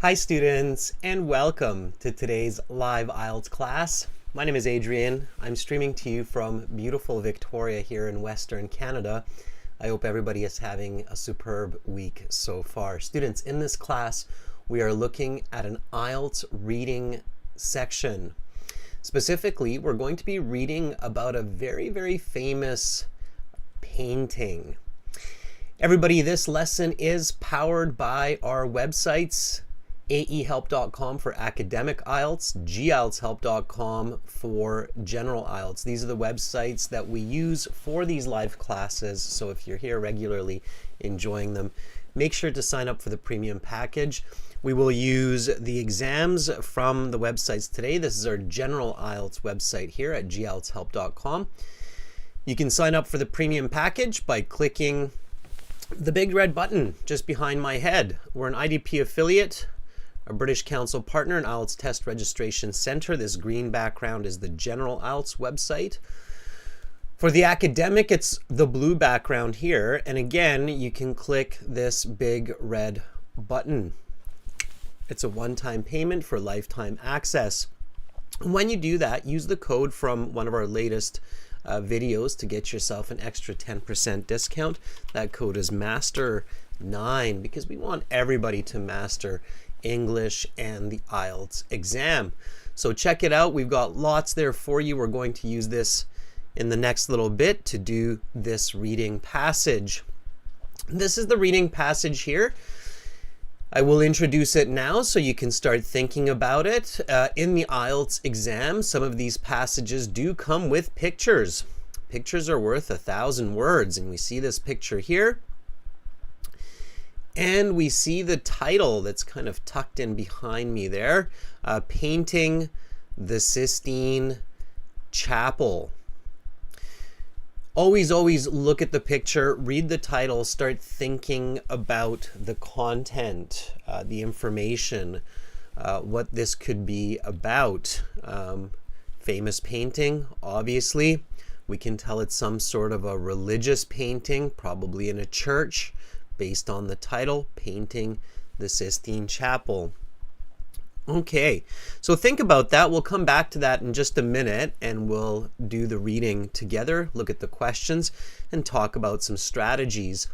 Hi students, and welcome to today's live IELTS class. My name is Adrian. I'm streaming to you from beautiful Victoria here in Western Canada. I hope everybody is having a superb week so far. Students, in this class, we are looking at an IELTS reading section. Specifically, we're going to be reading about a very, very famous painting. Everybody, this lesson is powered by our websites, aehelp.com for academic IELTS, gieltshelp.com for general IELTS. These are the websites that we use for these live classes. So if you're here regularly enjoying them, make sure to sign up for the premium package. We will use the exams from the websites today. This is our general IELTS website here at gieltshelp.com. You can sign up for the premium package by clicking the big red button just behind my head. We're an IDP affiliate, a British Council partner, an IELTS Test Registration Center. This green background is the general IELTS website. For the academic, it's the blue background here. And again, you can click this big red button. It's a one-time payment for lifetime access. When you do that, use the code from one of our latest videos to get yourself an extra 10% discount. That code is MASTER9 because we want everybody to master English and the IELTS exam. So check it out. We've got lots there for you. We're going to use this in the next little bit to do this reading passage. This is the reading passage here. I will introduce it now so you can start thinking about it. In the IELTS exam, some of these passages do come with pictures. Pictures are worth 1,000 words, and we see this picture here. And we see the title that's kind of tucked in behind me there, Painting the Sistine Chapel. Always look at the picture, read the title, start thinking about the content, the information, what this could be about. Famous painting, obviously. We can tell it's some sort of a religious painting, probably in a church, based on the title, Painting the Sistine Chapel. Okay, so think about that. We'll come back to that in just a minute and we'll do the reading together, look at the questions, and talk about some strategies.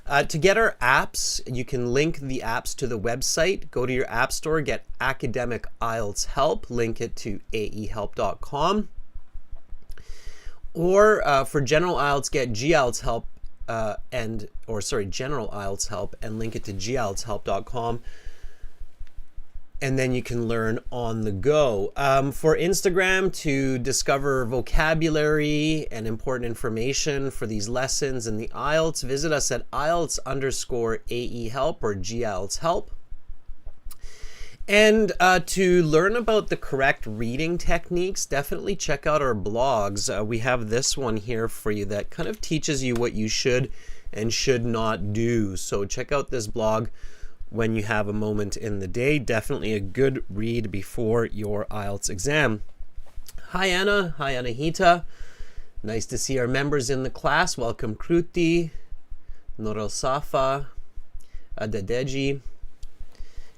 To get our apps, you can link the apps to the website. Go to your app store, get Academic IELTS Help, link it to aehelp.com. Or for General IELTS, get GIELTS Help General IELTS Help and link it to gieltshelp.com. And then you can learn on the go. For Instagram, to discover vocabulary and important information for these lessons in the IELTS, visit us at IELTS_AEHelp or GIELTS Help. And to learn about the correct reading techniques, definitely check out our blogs. We have this one here for you that kind of teaches you what you should and should not do. So check out this blog when you have a moment in the day. Definitely a good read before your IELTS exam. Hi Anna, hi Anahita. Nice to see our members in the class. Welcome Kruti, Norel Safa, Adadeji,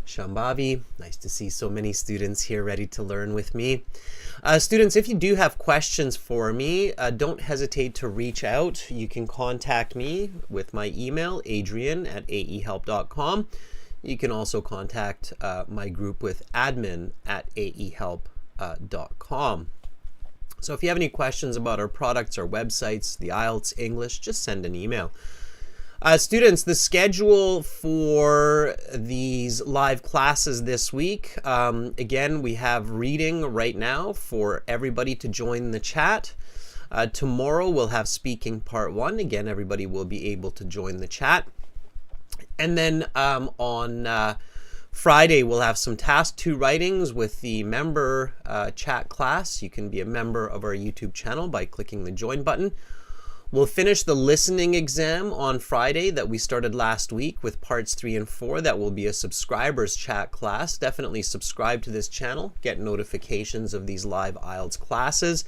Shambhavi. Nice to see so many students here ready to learn with me. Students, if you do have questions for me, don't hesitate to reach out. You can contact me with my email, adrian@aehelp.com. You can also contact my group with admin@aehelp.com. So if you have any questions about our products, our websites, the IELTS English, just send an email. Students, the schedule for these live classes this week, again, we have reading right now for everybody to join the chat. Tomorrow we'll have speaking part 1. Again, everybody will be able to join the chat. And then on Friday, we'll have some task 2 writings with the member chat class. You can be a member of our YouTube channel by clicking the join button. We'll finish the listening exam on Friday that we started last week with parts 3 and 4. That will be a subscribers chat class. Definitely subscribe to this channel, get notifications of these live IELTS classes.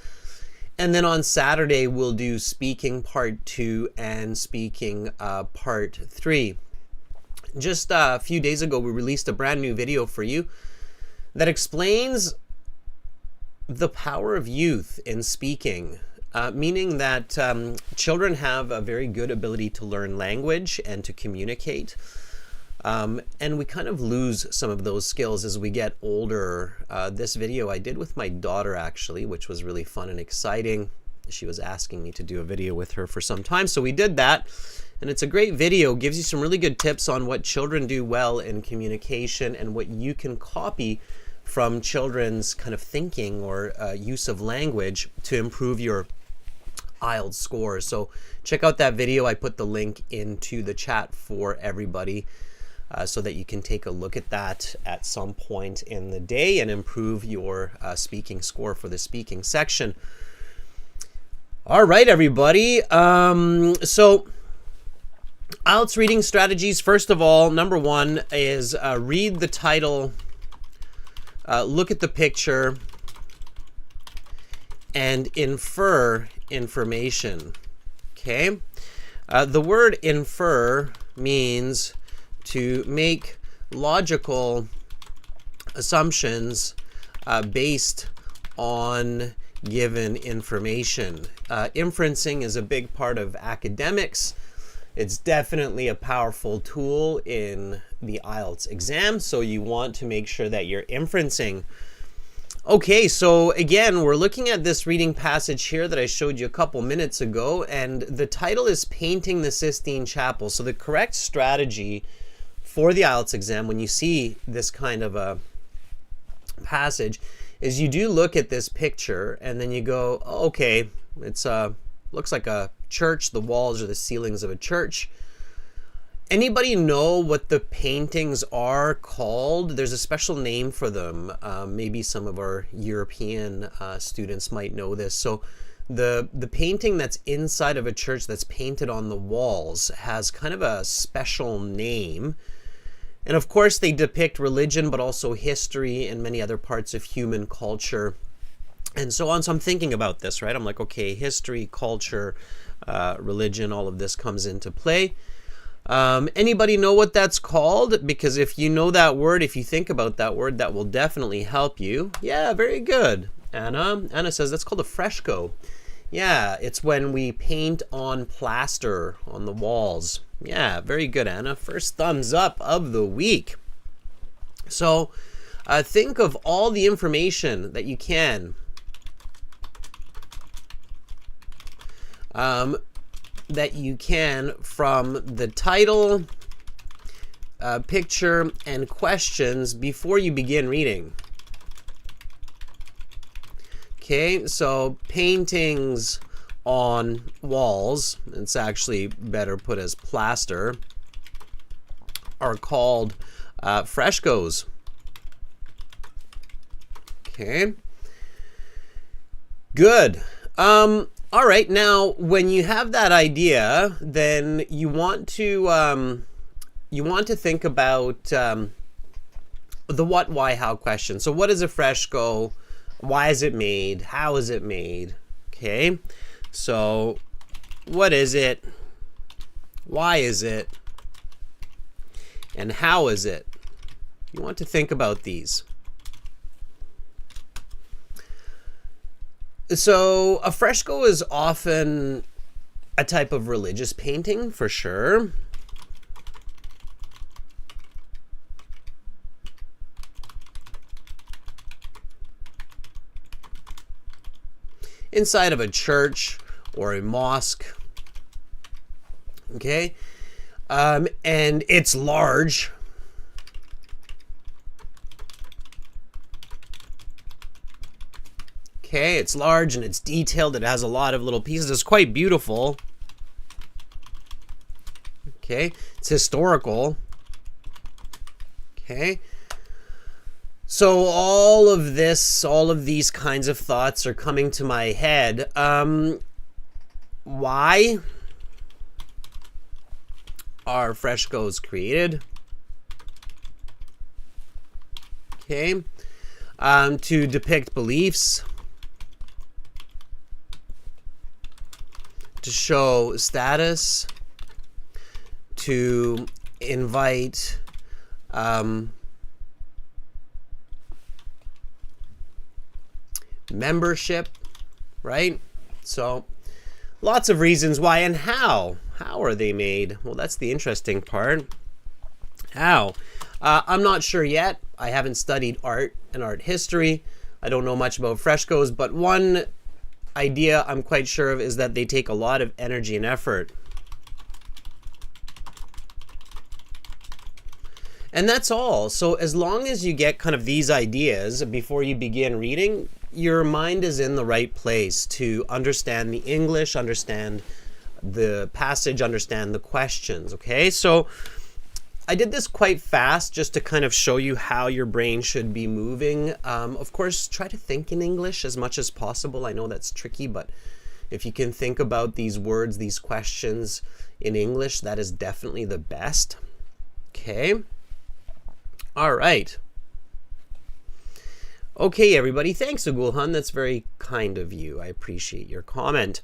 And then on Saturday, we'll do speaking part 2 and speaking part 3. Just a few days ago, we released a brand new video for you that explains the power of youth in speaking, meaning that children have a very good ability to learn language and to communicate. And we kind of lose some of those skills as we get older. This video I did with my daughter, actually, which was really fun and exciting. She was asking me to do a video with her for some time, so we did that. And it's a great video, gives you some really good tips on what children do well in communication and what you can copy from children's kind of thinking or use of language to improve your IELTS scores. So check out that video. I put the link into the chat for everybody so that you can take a look at that at some point in the day and improve your speaking score for the speaking section. All right, everybody. So IELTS reading strategies. First of all, number one is read the title, look at the picture, and infer information. Okay? The word infer means to make logical assumptions based on given information. Inferencing is a big part of academics. It's definitely a powerful tool in the IELTS exam, so you want to make sure that you're inferencing. Okay, so again, we're looking at this reading passage here that I showed you a couple minutes ago, and the title is Painting the Sistine Chapel. So the correct strategy for the IELTS exam when you see this kind of a passage is you do look at this picture and then you go, oh, okay, it's looks like a church, the walls or the ceilings of a church. Anybody know what the paintings are called? There's a special name for them. Maybe some of our European students might know this. So the painting that's inside of a church that's painted on the walls has kind of a special name. And of course they depict religion, but also history and many other parts of human culture and so on. So I'm thinking about this, right? I'm like, okay, history, culture, religion, all of this comes into play. Anybody know what that's called? Because if you know that word, if you think about that word, that will definitely help you. Yeah, very good. Anna says that's called a fresco. Yeah, it's when we paint on plaster on the walls. Yeah, very good, Anna. First thumbs up of the week. So think of all the information that you can from the title, picture, and questions before you begin reading. Okay, so paintings on walls, it's actually better put as plaster, are called frescoes. Okay, good. All right, now when you have that idea, then you want to think about the what, why, how question. So what is a fresco? Why is it made? How is it made? Okay, so what is it? Why is it? And how is it? You want to think about these. So a fresco is often a type of religious painting, for sure. Inside of a church or a mosque. Okay, and it's large. Okay, it's large and it's detailed. It has a lot of little pieces. It's quite beautiful. Okay, it's historical. Okay, so all of these kinds of thoughts are coming to my head. Why are frescoes created? Okay, to depict beliefs, to show status, to invite membership, right? So lots of reasons why. And how are they made? Well, that's the interesting part. How? I'm not sure yet. I haven't studied art and art history. I don't know much about frescoes, but one idea I'm quite sure of is that they take a lot of energy and effort. And that's all. So as long as you get kind of these ideas before you begin reading, your mind is in the right place to understand the English, understand the passage, understand the questions, okay? So I did this quite fast just to kind of show you how your brain should be moving. Of course, try to think in English as much as possible. I know that's tricky, but if you can think about these words, these questions in English, that is definitely the best. Okay. All right. Okay, everybody. Thanks, Agulhan. That's very kind of you. I appreciate your comment.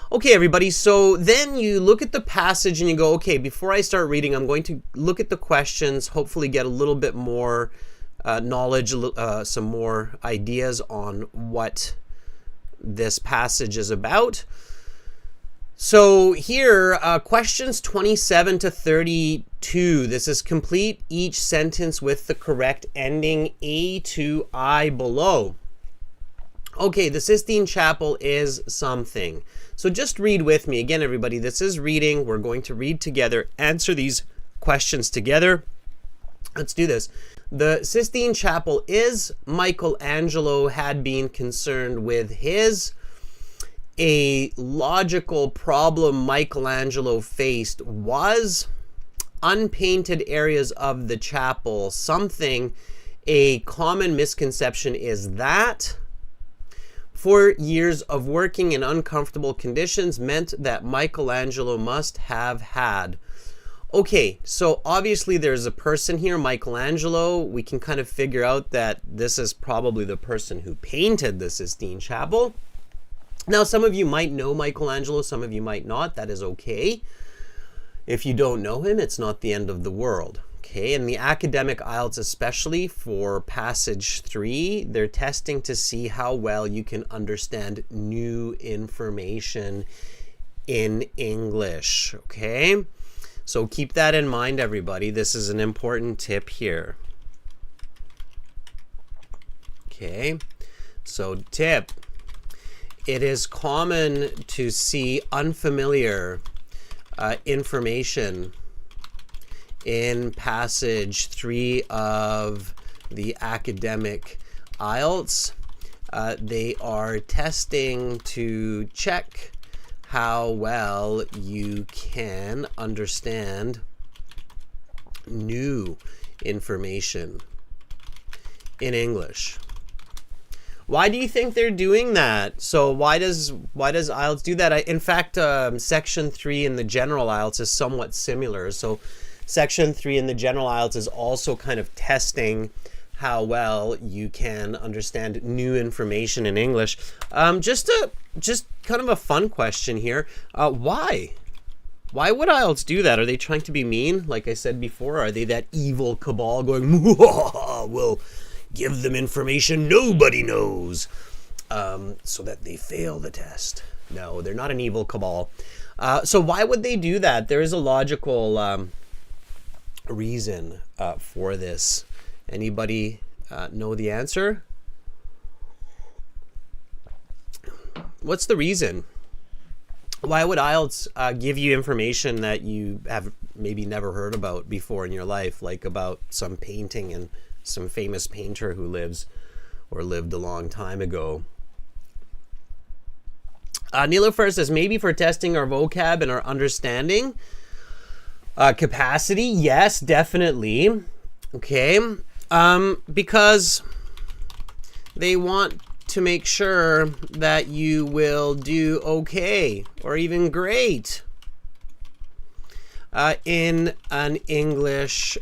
Okay, everybody. So then you look at the passage and you go, okay, before I start reading, I'm going to look at the questions, hopefully get a little bit more knowledge, some more ideas on what this passage is about. So here, questions 27 to 32. This is complete each sentence with the correct ending A to I below. Okay, the Sistine Chapel is something. So just read with me. Again, everybody, this is reading. We're going to read together, answer these questions together. Let's do this. The Sistine Chapel is, Michelangelo had been concerned with his. A logical problem Michelangelo faced was unpainted areas of the chapel. Something, a common misconception is that 4 years of working in uncomfortable conditions meant that Michelangelo must have had. Okay, so obviously there's a person here, Michelangelo. We can kind of figure out that this is probably the person who painted the Sistine Chapel. Now, some of you might know Michelangelo, some of you might not. That is okay. If you don't know him, it's not the end of the world. Okay, and the academic IELTS, especially for passage 3, they're testing to see how well you can understand new information in English. Okay, so keep that in mind, everybody. This is an important tip here. Okay, so tip. It is common to see unfamiliar information in passage 3 of the academic IELTS. They are testing to check how well you can understand new information in English. Why do you think they're doing that? So why does IELTS do that? In fact, section 3 in the general IELTS is somewhat similar. So section 3 in the general IELTS is also kind of testing how well you can understand new information in English. Just kind of a fun question here. Why? Why would IELTS do that? Are they trying to be mean? Like I said before, are they that evil cabal going, we'll give them information nobody knows, so that they fail the test? No, they're not an evil cabal. So why would they do that? There is a logical reason for this. Anybody know the answer? What's the reason? Why would IELTS give you information that you have maybe never heard about before in your life, like about some painting and some famous painter who lives or lived a long time ago? Nilofer says, maybe for testing our vocab and our understanding capacity. Yes, definitely. Okay. Because they want to make sure that you will do okay or even great in an English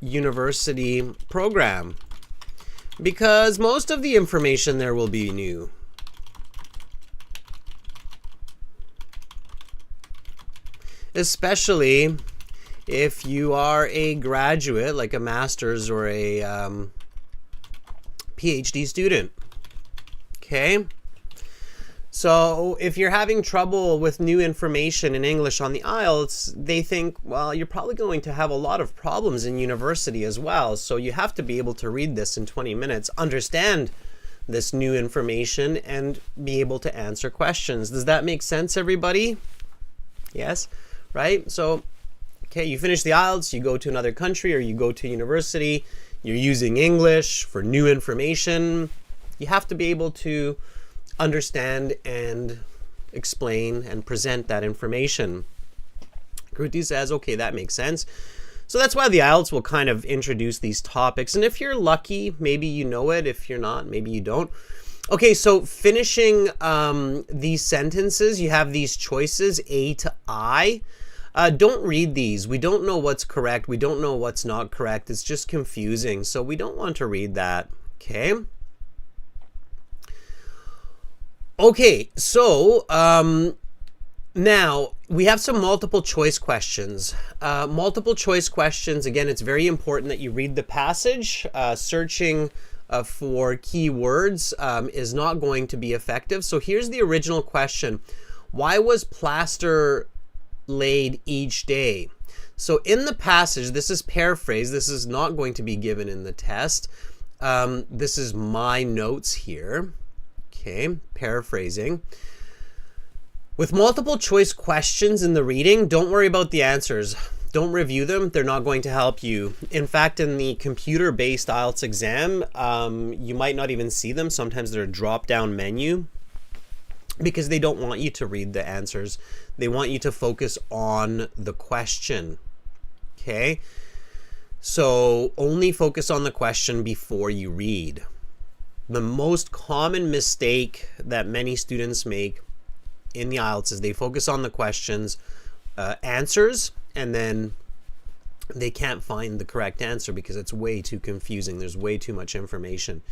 university program, because most of the information there will be new. Especially if you are a graduate, like a master's or a PhD student. Okay? So if you're having trouble with new information in English on the IELTS, they think, well, you're probably going to have a lot of problems in university as well. So you have to be able to read this in 20 minutes, understand this new information, and be able to answer questions. Does that make sense, everybody? Yes, right? So, okay, you finish the IELTS, you go to another country or you go to university, you're using English for new information. You have to be able to understand and explain and present that information. Kruti says, okay, that makes sense. So that's why the IELTS will kind of introduce these topics. And if you're lucky, maybe you know it. If you're not, maybe you don't. Okay, so finishing these sentences, you have these choices, A to I. Don't read these. We don't know what's correct. We don't know what's not correct. It's just confusing. So we don't want to read that. Okay. Okay, so now we have some multiple choice questions. Multiple choice questions, again, it's very important that you read the passage. Searching for keywords is not going to be effective. So here's the original question. Why was plaster laid each day? So in the passage, this is paraphrased. This is not going to be given in the test. This is my notes here. Okay, paraphrasing. With multiple choice questions in the reading, don't worry about the answers. Don't review them. They're not going to help you. In fact, in the computer-based IELTS exam, you might not even see them. Sometimes they're a drop-down menu because they don't want you to read the answers. They want you to focus on the question. Okay? So only focus on the question before you read. The most common mistake that many students make in the IELTS is they focus on the questions, answers, and then they can't find the correct answer because it's way too confusing. There's way too much information.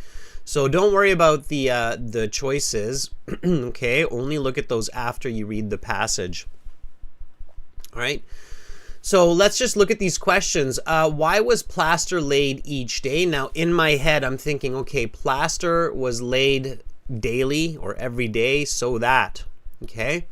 So don't worry about the choices. Okay, only look at those after you read the passage. All right. So let's just look at these questions. Why was plaster laid each day? Now, in my head, I'm thinking, okay, plaster was laid daily or every day, so that, okay?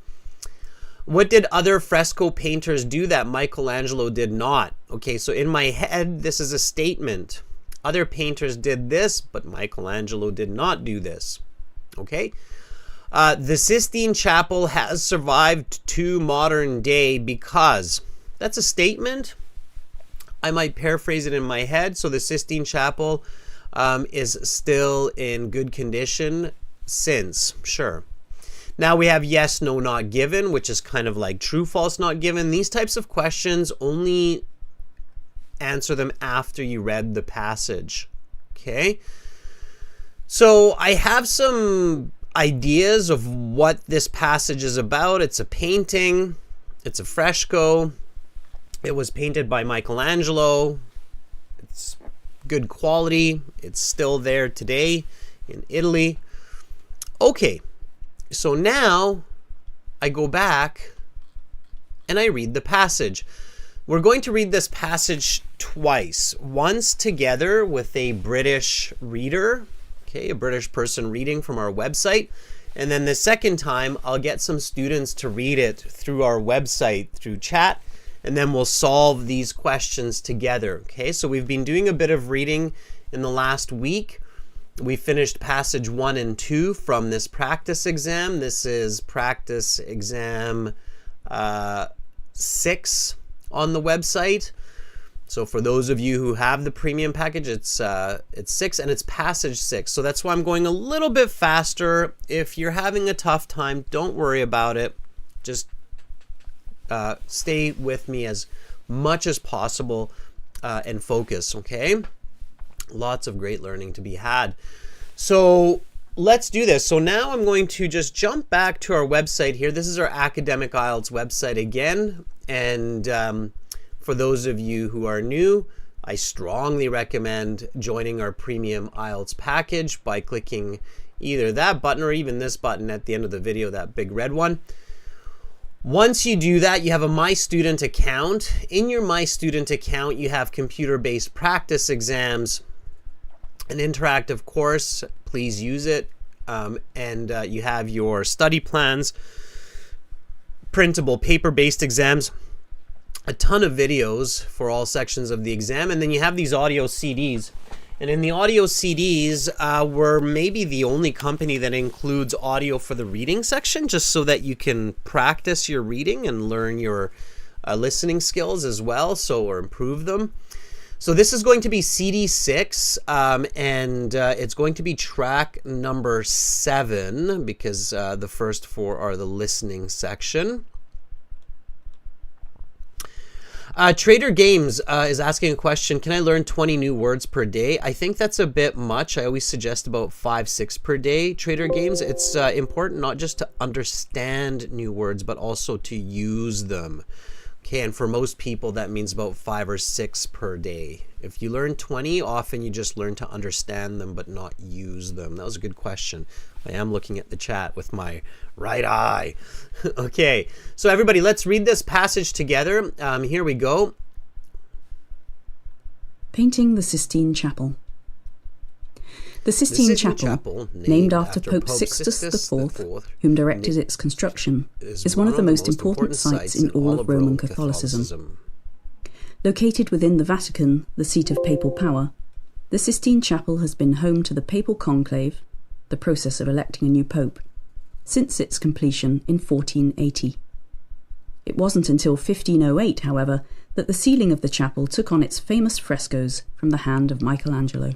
What did other fresco painters do that Michelangelo did not? Okay, so in my head, this is a statement. Other painters did this, but Michelangelo did not do this, okay? The Sistine Chapel has survived to modern day because... That's a statement. I might paraphrase it in my head. So the Sistine Chapel is still in good condition since, sure. Now we have yes, no, not given, which is kind of like true, false, not given. These types of questions, only answer them after you read the passage. Okay. So I have some ideas of what this passage is about. It's a painting. It's a fresco. It was painted by Michelangelo. It's good quality. It's still there today in Italy. Okay, so now I go back and I read the passage. We're going to read this passage twice. Once together with a British reader, okay, a British person reading from our website. And then the second time, I'll get some students to read it through our website, through chat. And then we'll solve these questions together. Okay, so we've been doing a bit of reading in the last week. We finished passage 1 and 2 from this practice exam. This is practice exam 6 on the website. So for those of you who have the premium package, it's 6 and it's passage 6. So that's why I'm going a little bit faster. If you're having a tough time, don't worry about it. Just stay with me as much as possible and focus, okay? Lots of great learning to be had. So let's do this. So now I'm going to just jump back to our website here. This is our Academic IELTS website again. And for those of you who are new, I strongly recommend joining our premium IELTS package by clicking either that button or even this button at the end of the video, that big red one. Once you do that, you have a My Student account. In your My Student account, you have computer-based practice exams, an interactive course. Please use it. And you have your study plans, printable paper-based exams, a ton of videos for all sections of the exam, and then you have these audio CDs. And in the audio CDs, we're maybe the only company that includes audio for the reading section, just so that you can practice your reading and learn your listening skills as well, or improve them. So this is going to be CD 6, and it's going to be track number 7, because the first 4 are the listening section. Trader Games is asking a question, can I learn 20 new words per day? I think that's a bit much. I always suggest about 5-6 per day, Trader Games. It's important not just to understand new words, but also to use them. Okay, and for most people, that means about 5 or 6 per day. If you learn 20, often you just learn to understand them, but not use them. That was a good question. I am looking at the chat with my right eye. Okay, so everybody, let's read this passage together. Here we go. Painting the Sistine Chapel. The Sistine Chapel, named after Pope Sixtus IV, whom directed its construction, is one of the most important sites in all of Roman Catholicism. Located within the Vatican, the seat of papal power, the Sistine Chapel has been home to the papal conclave, the process of electing a new pope, since its completion in 1480. It wasn't until 1508, however, that the ceiling of the chapel took on its famous frescoes from the hand of Michelangelo.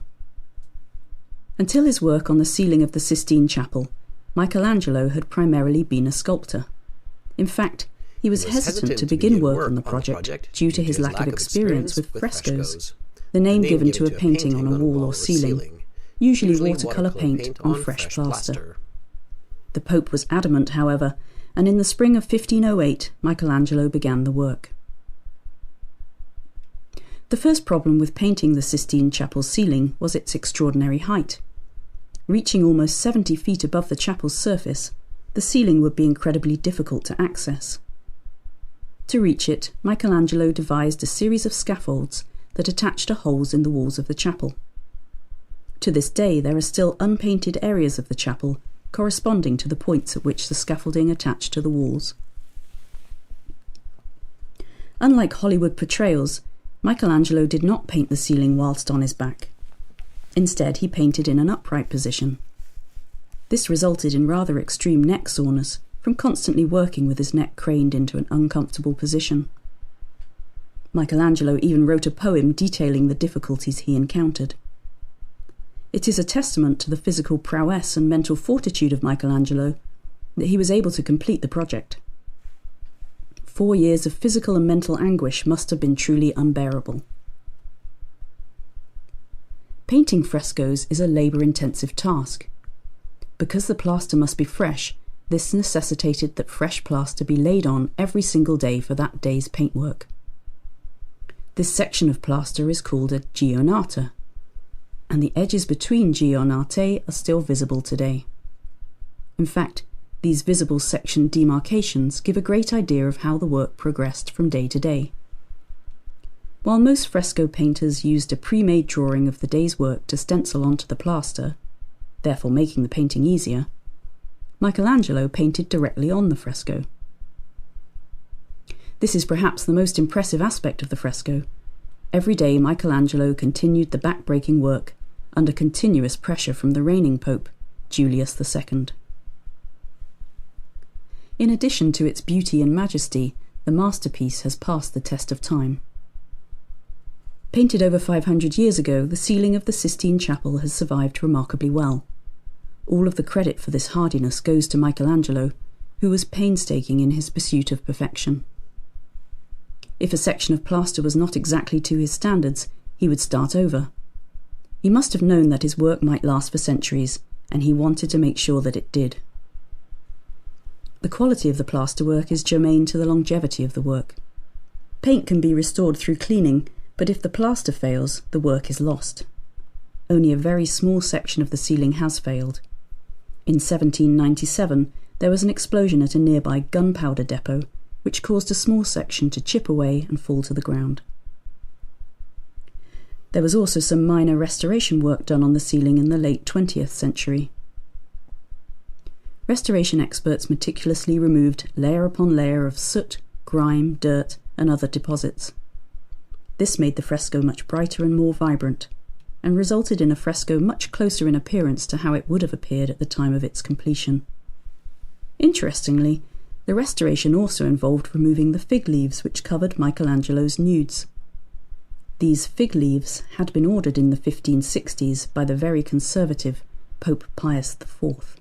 Until his work on the ceiling of the Sistine Chapel, Michelangelo had primarily been a sculptor. In fact, he was hesitant to begin work on the project due to his lack of experience with frescoes, the name given to a painting on a wall or ceiling, usually watercolour paint on fresh plaster. The Pope was adamant, however, and in the spring of 1508, Michelangelo began the work. The first problem with painting the Sistine Chapel's ceiling was its extraordinary height. Reaching almost 70 feet above the chapel's surface, the ceiling would be incredibly difficult to access. To reach it, Michelangelo devised a series of scaffolds that attached to holes in the walls of the chapel. To this day, there are still unpainted areas of the chapel corresponding to the points at which the scaffolding attached to the walls. Unlike Hollywood portrayals, Michelangelo did not paint the ceiling whilst on his back. Instead, he painted in an upright position. This resulted in rather extreme neck soreness from constantly working with his neck craned into an uncomfortable position. Michelangelo even wrote a poem detailing the difficulties he encountered. It is a testament to the physical prowess and mental fortitude of Michelangelo that he was able to complete the project. 4 years of physical and mental anguish must have been truly unbearable. Painting frescoes is a labour-intensive task. Because the plaster must be fresh, this necessitated that fresh plaster be laid on every single day for that day's paintwork. This section of plaster is called a giornata, and the edges between giornate are still visible today. In fact, these visible section demarcations give a great idea of how the work progressed from day to day. While most fresco painters used a pre-made drawing of the day's work to stencil onto the plaster, therefore making the painting easier, Michelangelo painted directly on the fresco. This is perhaps the most impressive aspect of the fresco. Every day Michelangelo continued the back-breaking work under continuous pressure from the reigning Pope, Julius II. In addition to its beauty and majesty, the masterpiece has passed the test of time. Painted over 500 years ago, the ceiling of the Sistine Chapel has survived remarkably well. All of the credit for this hardiness goes to Michelangelo, who was painstaking in his pursuit of perfection. If a section of plaster was not exactly to his standards, he would start over. He must have known that his work might last for centuries, and he wanted to make sure that it did. The quality of the plasterwork is germane to the longevity of the work. Paint can be restored through cleaning, but if the plaster fails, the work is lost. Only a very small section of the ceiling has failed. In 1797, there was an explosion at a nearby gunpowder depot, which caused a small section to chip away and fall to the ground. There was also some minor restoration work done on the ceiling in the late 20th century. Restoration experts meticulously removed layer upon layer of soot, grime, dirt, and other deposits. This made the fresco much brighter and more vibrant, and resulted in a fresco much closer in appearance to how it would have appeared at the time of its completion. Interestingly, the restoration also involved removing the fig leaves which covered Michelangelo's nudes. These fig leaves had been ordered in the 1560s by the very conservative Pope Pius IV.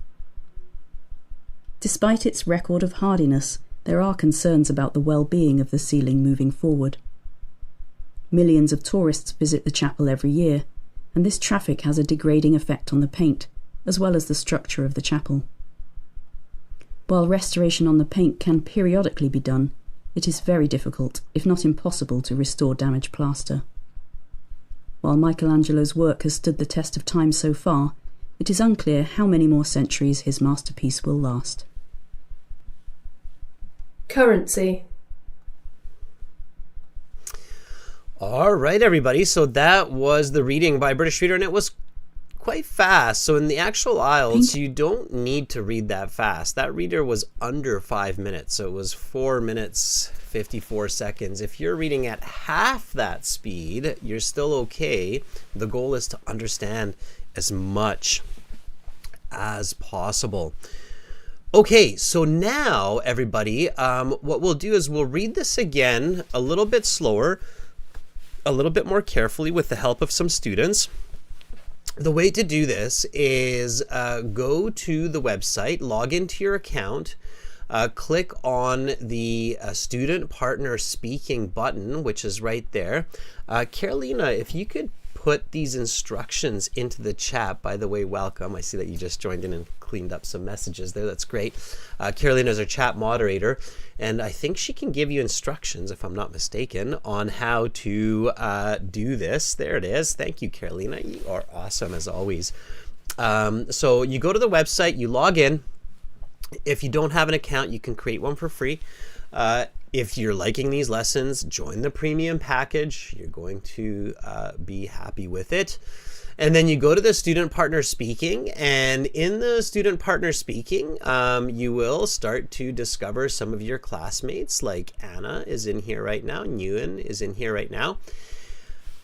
Despite its record of hardiness, there are concerns about the well-being of the ceiling moving forward. Millions of tourists visit the chapel every year, and this traffic has a degrading effect on the paint, as well as the structure of the chapel. While restoration on the paint can periodically be done, it is very difficult, if not impossible, to restore damaged plaster. While Michelangelo's work has stood the test of time so far, it is unclear how many more centuries his masterpiece will last. Currency. All right, everybody. So that was the reading by British Reader, and it was quite fast. So in the actual IELTS, you don't need to read that fast. That reader was under 5 minutes. So it was 4 minutes, 54 seconds. If you're reading at half that speed, you're still okay. The goal is to understand as much as possible. Okay, so now, everybody, what we'll do is we'll read this again a little bit slower, a little bit more carefully with the help of some students. The way to do this is go to the website, log into your account, click on the Student Partner Speaking button, which is right there. Carolina, if you could put these instructions into the chat. By the way, welcome. I see that you just joined in and cleaned up some messages there. That's great. Carolina is our chat moderator, and I think she can give you instructions, if I'm not mistaken, on how to do this. There it is. Thank you, Carolina. You are awesome as always. So you go to the website, you log in. If you don't have an account, you can create one for free. If you're liking these lessons, join the premium package. You're going to be happy with it. And then you go to the Student Partner Speaking, and in the Student Partner Speaking, you will start to discover some of your classmates, like Anna is in here right now, Nguyen is in here right now.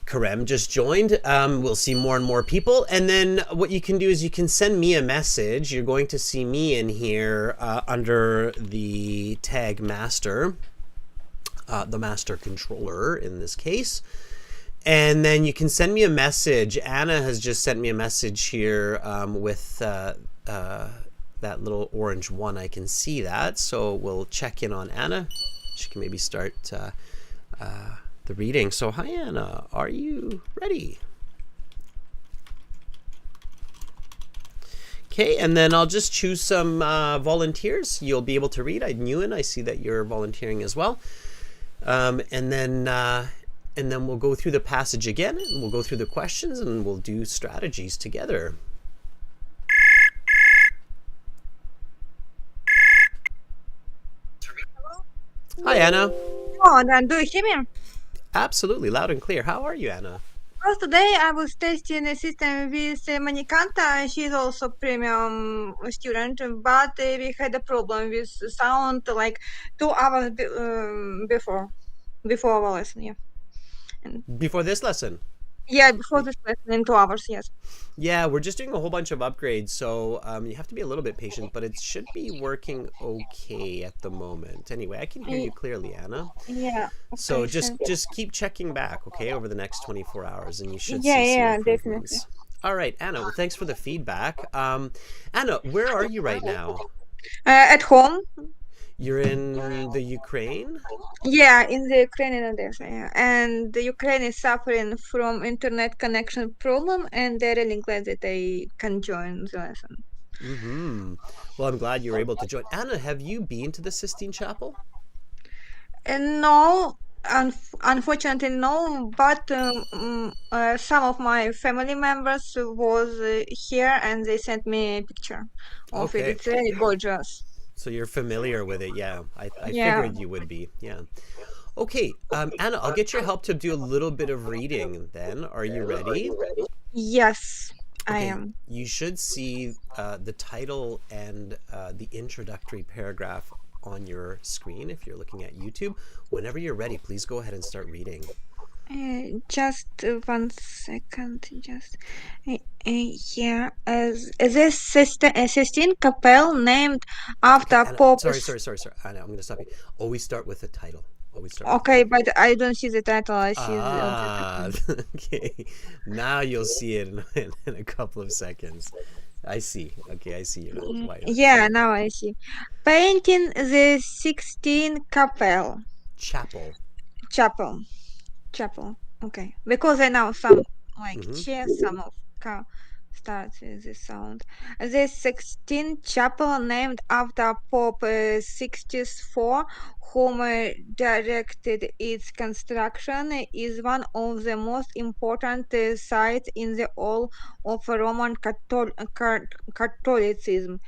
Karem just joined. We'll see more and more people. And then what you can do is you can send me a message. You're going to see me in here under the tag master, the master controller in this case. And then you can send me a message. Anna has just sent me a message here with that little orange one. I can see that. So we'll check in on Anna. She can maybe start the reading. So hi Anna, are you ready? Okay, and then I'll just choose some volunteers. You'll be able to read. Nguyen, I see that you're volunteering as well. And then we'll go through the passage again, and we'll go through the questions, and we'll do strategies together. Hi Anna. Oh, then do you hear me? Absolutely, loud and clear. How are you, Anna? Well, today I was testing the system with Manikanta. She's also premium student, but we had a problem with sound like 2 hours before our lesson. Yeah. Before this lesson? Yeah, before this lesson in 2 hours. Yes. Yeah, we're just doing a whole bunch of upgrades, so you have to be a little bit patient, but it should be working okay at the moment. Anyway, I can hear you clearly, Anna. Yeah. Okay, so just keep checking back, okay, over the next 24 hours, and you should see some improvements. Definitely. All right, Anna, well, thanks for the feedback. Anna, where are you right now? At home. You're in the Ukraine? Yeah, in the Ukraine and Odessa, yeah. And the Ukraine is suffering from internet connection problem, and they're really glad that they can join the lesson. Mm-hmm. Well, I'm glad you were able to join. Anna, have you been to the Sistine Chapel? No, unfortunately no, but some of my family members was here, and they sent me a picture of it. It's really gorgeous. So you're familiar with it, yeah. I Yeah. figured you would be, yeah. Okay, Anna, I'll get your help to do a little bit of reading then. Are you ready? Yes, I Okay, am. you should see the title and the introductory paragraph on your screen if you're looking at YouTube. Whenever you're ready, please go ahead and start reading. Just 1 second. Just yeah. The Sistine Chapel named Okay, after Anna, Pope. sorry. Anna, I'm going to stop you. Always start with the title. Always start with the Okay, title. but I don't see the title. I see Ah, okay. Now you'll see it in a couple of seconds. I see. Okay, I see why you're not yeah. seeing it. Now I see. Painting the Sixteen Chapel. Chapel. Chapel. Chapel. Okay, because I know some like Mm-hmm. some of car starts with this sound. The 16th chapel, named after Pope 64, whom directed its construction, is one of the most important sites in the whole of Roman Catholicism.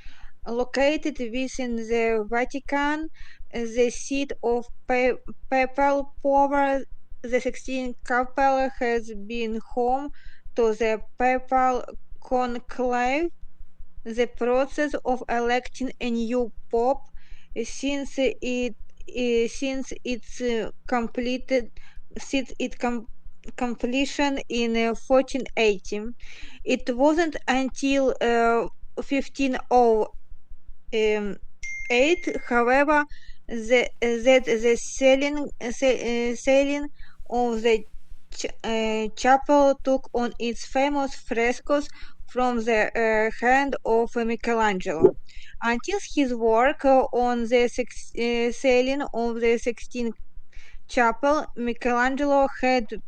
Located within the Vatican, the seat of papal power, the Sixtine Chapel has been home to the papal conclave, the process of electing a new pope since its completed since its completion in 1480. It wasn't until 1508, however, that the selling of the chapel took on its famous frescoes from the hand of Michelangelo. Until his work on the ceiling of the 16th chapel, Michelangelo had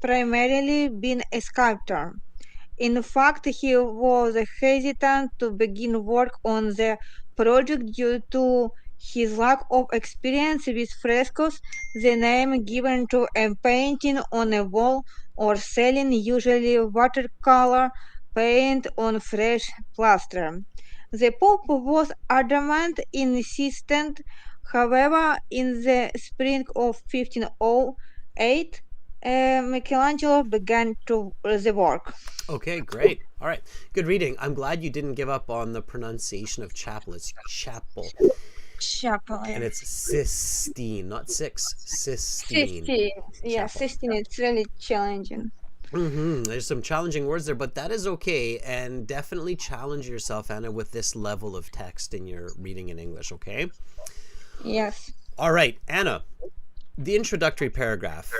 primarily been a sculptor. In fact, he was hesitant to begin work on the project due to his lack of experience with frescoes, the name given to a painting on a wall or selling usually watercolor paint on fresh plaster. The Pope was adamant, insistent, however, in the spring of 1508, Michelangelo began the work. Okay, great. All right. Good reading. I'm glad you didn't give up on the pronunciation of chapel. It's chapel. Chapel, yeah. And it's Sistine, not six. Sistine 16, yeah, chapel. 16, it's really challenging. There's some challenging words there, but that is okay. And definitely challenge yourself, Anna, with this level of text in your reading in English, okay? Yes. All right, Anna, the introductory paragraph.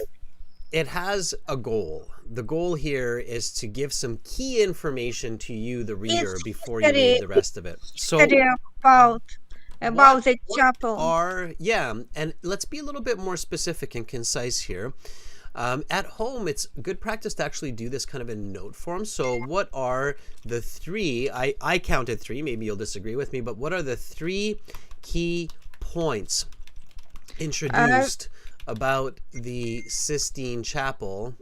It has a goal. The goal here is to give some key information to you, the reader, before you read the rest of it. So about the chapel. And let's be a little bit more specific and concise here. At home, it's good practice to actually do this kind of in note form. So what are the three, I counted three, maybe you'll disagree with me, but what are the three key points introduced about the Sistine Chapel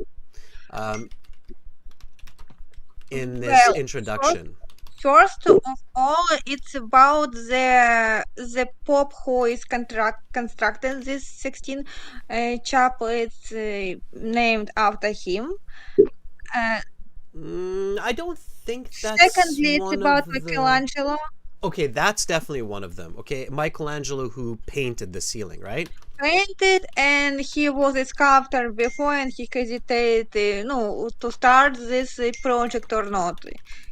in this introduction? First of all, it's about the Pope who is constructing this 16 chapel. It's named after him. I don't think that's Secondly, it's one about of Michelangelo. Okay, that's definitely one of them. Okay, Michelangelo, who painted the ceiling, right? Painted, and he was a sculptor before, and he hesitated to start this project or not.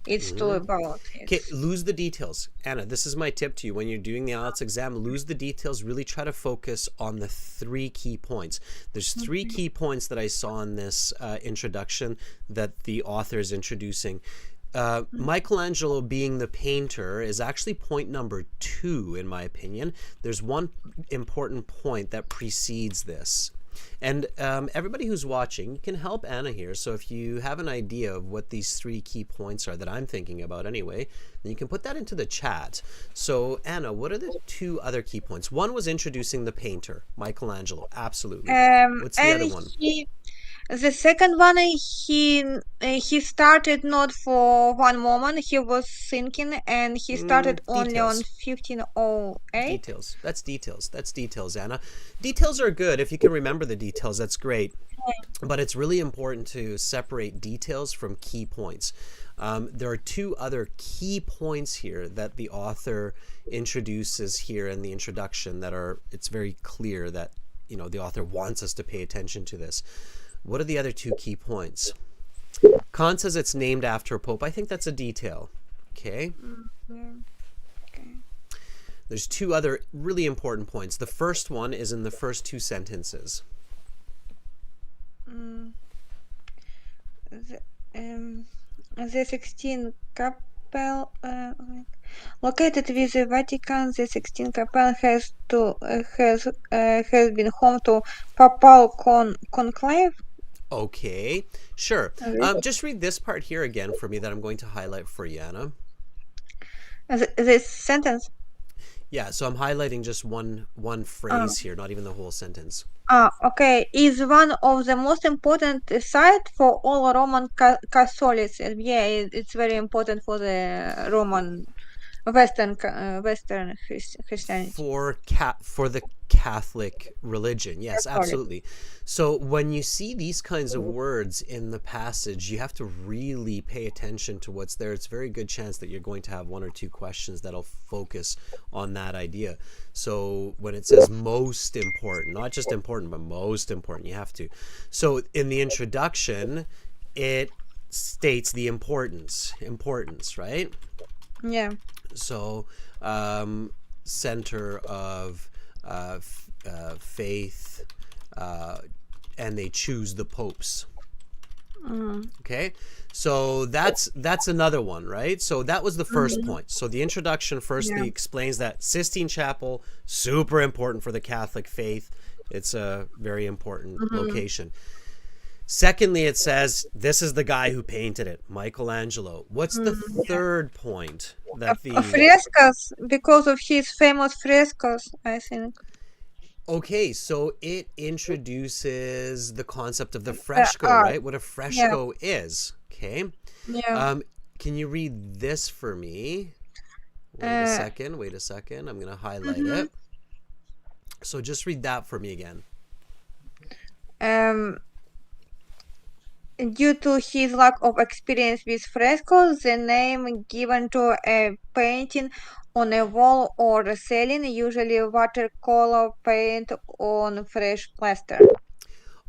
It's too about it. Okay, lose the details. Anna, this is my tip to you. When you're doing the IELTS exam, lose the details. Really try to focus on the three key points. There's three key points that I saw in this introduction that the author is introducing. Michelangelo being the painter is actually point number 2, in my opinion. There's one important point that precedes this. And everybody who's watching, you can help Anna here. So if you have an idea of what these three key points are that I'm thinking about anyway, then you can put that into the chat. So Anna, what are the two other key points? One was introducing the painter, Michelangelo. Absolutely. What's the other one? The second one, he started not for one moment. He was thinking, and he started only on Details. 1508. Details. That's details. That's details, Anna. Details are good. If you can remember the details, that's great. But it's really important to separate details from key points. There are two other key points here that the author introduces here in the introduction that are, it's very clear that, you know, the author wants us to pay attention to this. What are the other two key points? Kant says it's named after a pope. I think that's a detail. Okay. Okay. There's two other really important points. The first one is in the first two sentences. The Sixtine Chapel, located with the Vatican, the Sixtine Chapel has been home to papal conclave. Okay, sure. Just read this part here again for me that I'm going to highlight for you, Anna. This sentence. Yeah, so I'm highlighting just one phrase here, not even the whole sentence. Okay. Is one of the most important sites for all Roman Catholics. Yeah, it's very important for the Roman Western Christianity. For the Catholic religion, yes, absolutely. So when you see these kinds of words in the passage, you have to really pay attention to what's there. It's a very good chance that you're going to have one or two questions that'll focus on that idea. So when it says most important, not just important, but most important, you have to. So in the introduction, it states the importance, right? Yeah. So center of faith, and they choose the popes. Okay, so that's another one, right? So that was the first point. So the introduction firstly explains that Sistine Chapel, super important for the Catholic faith. It's a very important location. Secondly, it says this is the guy who painted it, Michelangelo. What's the third point? That the frescoes, because of his famous frescoes, I think. Okay, so it introduces the concept of the fresco, right? What a fresco is. Okay. Yeah. Can you read this for me? Wait a second. I'm going to highlight it. So just read that for me again. Due to his lack of experience with frescoes, the name given to a painting on a wall or a ceiling, usually watercolor paint on fresh plaster.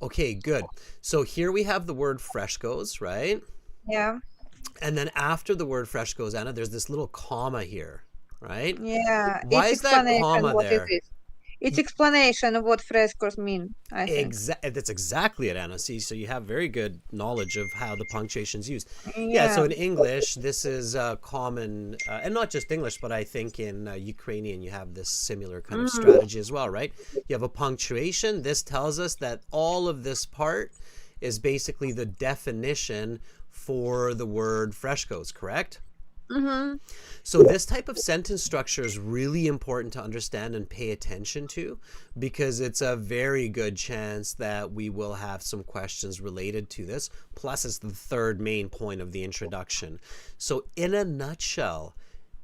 Okay, good. So here we have the word frescoes, right? Yeah. And then after the word frescoes, Anna, there's this little comma here, right? Yeah. Why is that comma there? It's explanation of what frescoes mean, I think. That's exactly it, Anna. See, so you have very good knowledge of how the punctuation is used. Yeah, so in English, this is common, and not just English, but I think in Ukrainian, you have this similar kind of strategy as well, right? You have a punctuation. This tells us that all of this part is basically the definition for the word frescoes, correct? So this type of sentence structure is really important to understand and pay attention to, because it's a very good chance that we will have some questions related to this. Plus, it's the third main point of the introduction. So in a nutshell,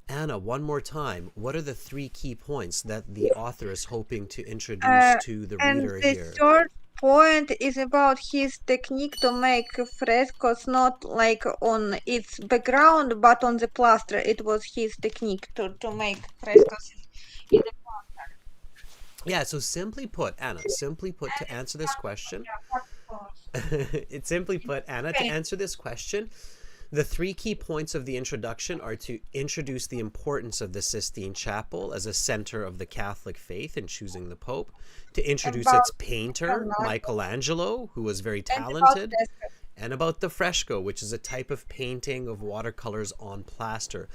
Anna, one more time, what are the three key points that the author is hoping to introduce to the reader here? Third point is about his technique to make frescoes not like on its background but on the plaster. It was his technique to make frescoes in the plaster. Yeah, so simply put, Anna, to answer this question, to answer this question, the three key points of the introduction are to introduce the importance of the Sistine Chapel as a center of the Catholic faith in choosing the Pope, to introduce its painter, Michelangelo, who was very talented, and about the fresco, which is a type of painting of watercolors on plaster.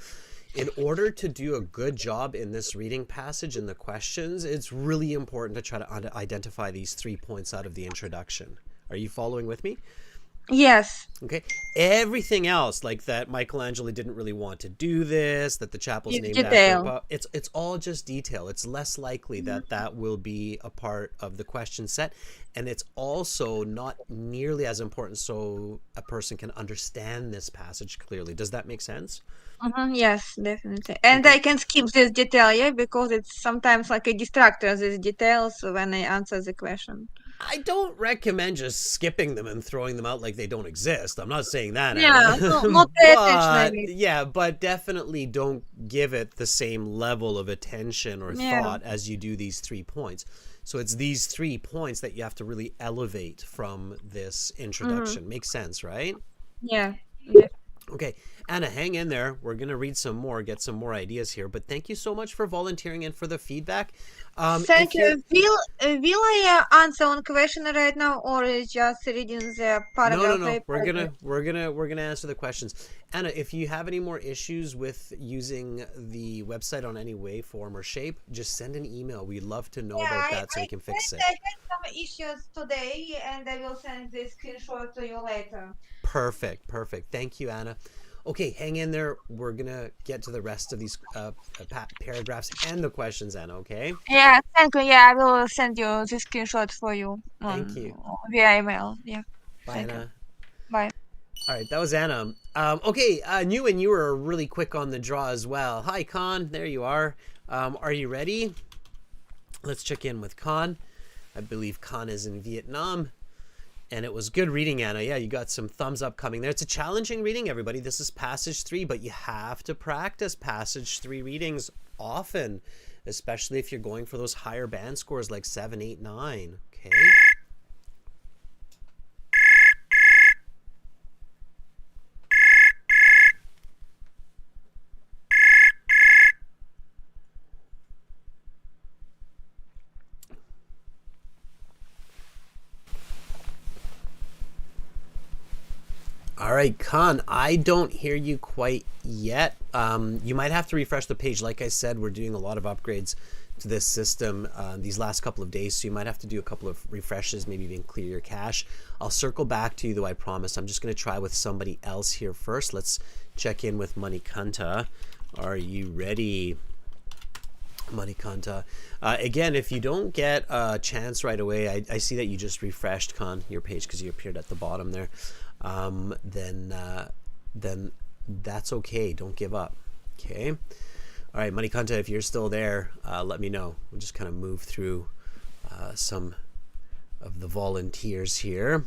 In order to do a good job in this reading passage in the questions, it's really important to try to identify these 3 points out of the introduction. Are you following with me? Yes. Okay. Everything else, like that Michelangelo didn't really want to do this, that the chapel's It's named after detail. it's all just detail. It's less likely that that will be a part of the question set, and it's also not nearly as important so a person can understand this passage clearly. Does that make sense? Yes, definitely. And Okay. I can skip this detail, yeah, because it's sometimes like a distractor, these details when I answer the question. I don't recommend just skipping them and throwing them out like they don't exist. I'm not saying that, Yeah, no, Anna. not pay attention, I But mean. yeah, but definitely don't give it the same level of attention or Yeah. thought as you do these 3 points. So it's these 3 points that you have to really elevate from this Mm-hmm. introduction. Makes sense, right? Yeah. Yeah. Okay, Anna, hang in there. We're going to read some more, get some more ideas here. But thank you so much for volunteering and for the feedback. Thank If you're you. Will I answer one question right now, or is just reading the No, no, paragraph by no. paragraph? We're gonna answer the questions. Anna, if you have any more issues with using the website on any way, form, or shape, just send an email. We'd love to know Yeah, about I, that so I we can fix said it. I had some issues today, and I will send the screenshot to you later. Perfect, perfect. Thank you, Anna. Okay, hang in there. We're gonna get to the rest of these paragraphs and the questions, Anna. Okay. Yeah, thank you. Yeah, I will send you the screenshot for you Thank on you. via email. Yeah, Bye, thank you. Anna. Bye. All right, that was Anna. Okay, you and you were really quick on the draw as well. Hi, Con. There you are. Are you ready? Let's check in with Con. I believe Con is in Vietnam. And it was good reading, Anna. Yeah, you got some thumbs up coming there. It's a challenging reading, everybody. This is passage 3, but you have to practice passage 3 readings often, especially if you're going for those higher band scores like 7, 8, 9. Okay. All right, Khan, I don't hear you quite yet. You might have to refresh the page. Like I said, we're doing a lot of upgrades to this system these last couple of days, so you might have to do a couple of refreshes, maybe even clear your cache. I'll circle back to you, though, I promise. I'm just going to try with somebody else here first. Let's check in with Manikanta. Are you ready, Manikanta? Again, if you don't get a chance right away, I see that you just refreshed, Khan, your page because you appeared at the bottom there. Then that's okay. Don't give up. Okay. All right, Manikanta, if you're still there, let me know. We'll just kind of move through some of the volunteers here.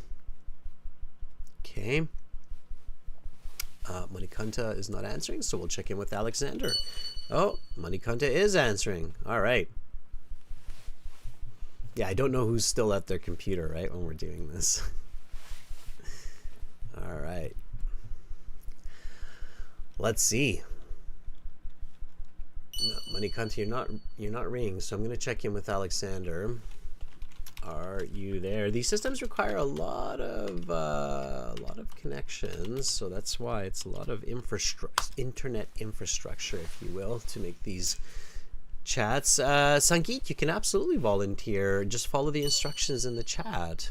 Okay. Manikanta is not answering, so we'll check in with Alexander. Oh, Manikanta is answering. All right. Yeah, I don't know who's still at their computer, right, when we're doing this. All right. Let's see. No, Manikanta, you're not ringing, so I'm going to check in with Alexander. Are you there? These systems require a lot of connections, so that's why it's a lot of internet infrastructure, if you will, to make these chats. Sangeet, you can absolutely volunteer. Just follow the instructions in the chat.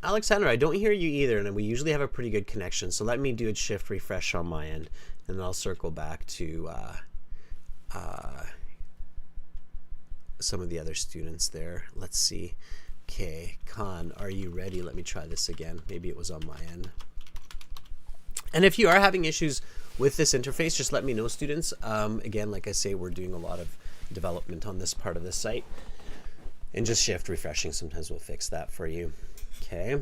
Alexander, I don't hear you either, and we usually have a pretty good connection, so let me do a shift refresh on my end, and then I'll circle back to some of the other students there. Let's see. Okay, Khan, are you ready? Let me try this again. Maybe it was on my end. And if you are having issues with this interface, just let me know, students. Again, like I say, we're doing a lot of development on this part of the site, and just shift refreshing sometimes will fix that for you. Okay.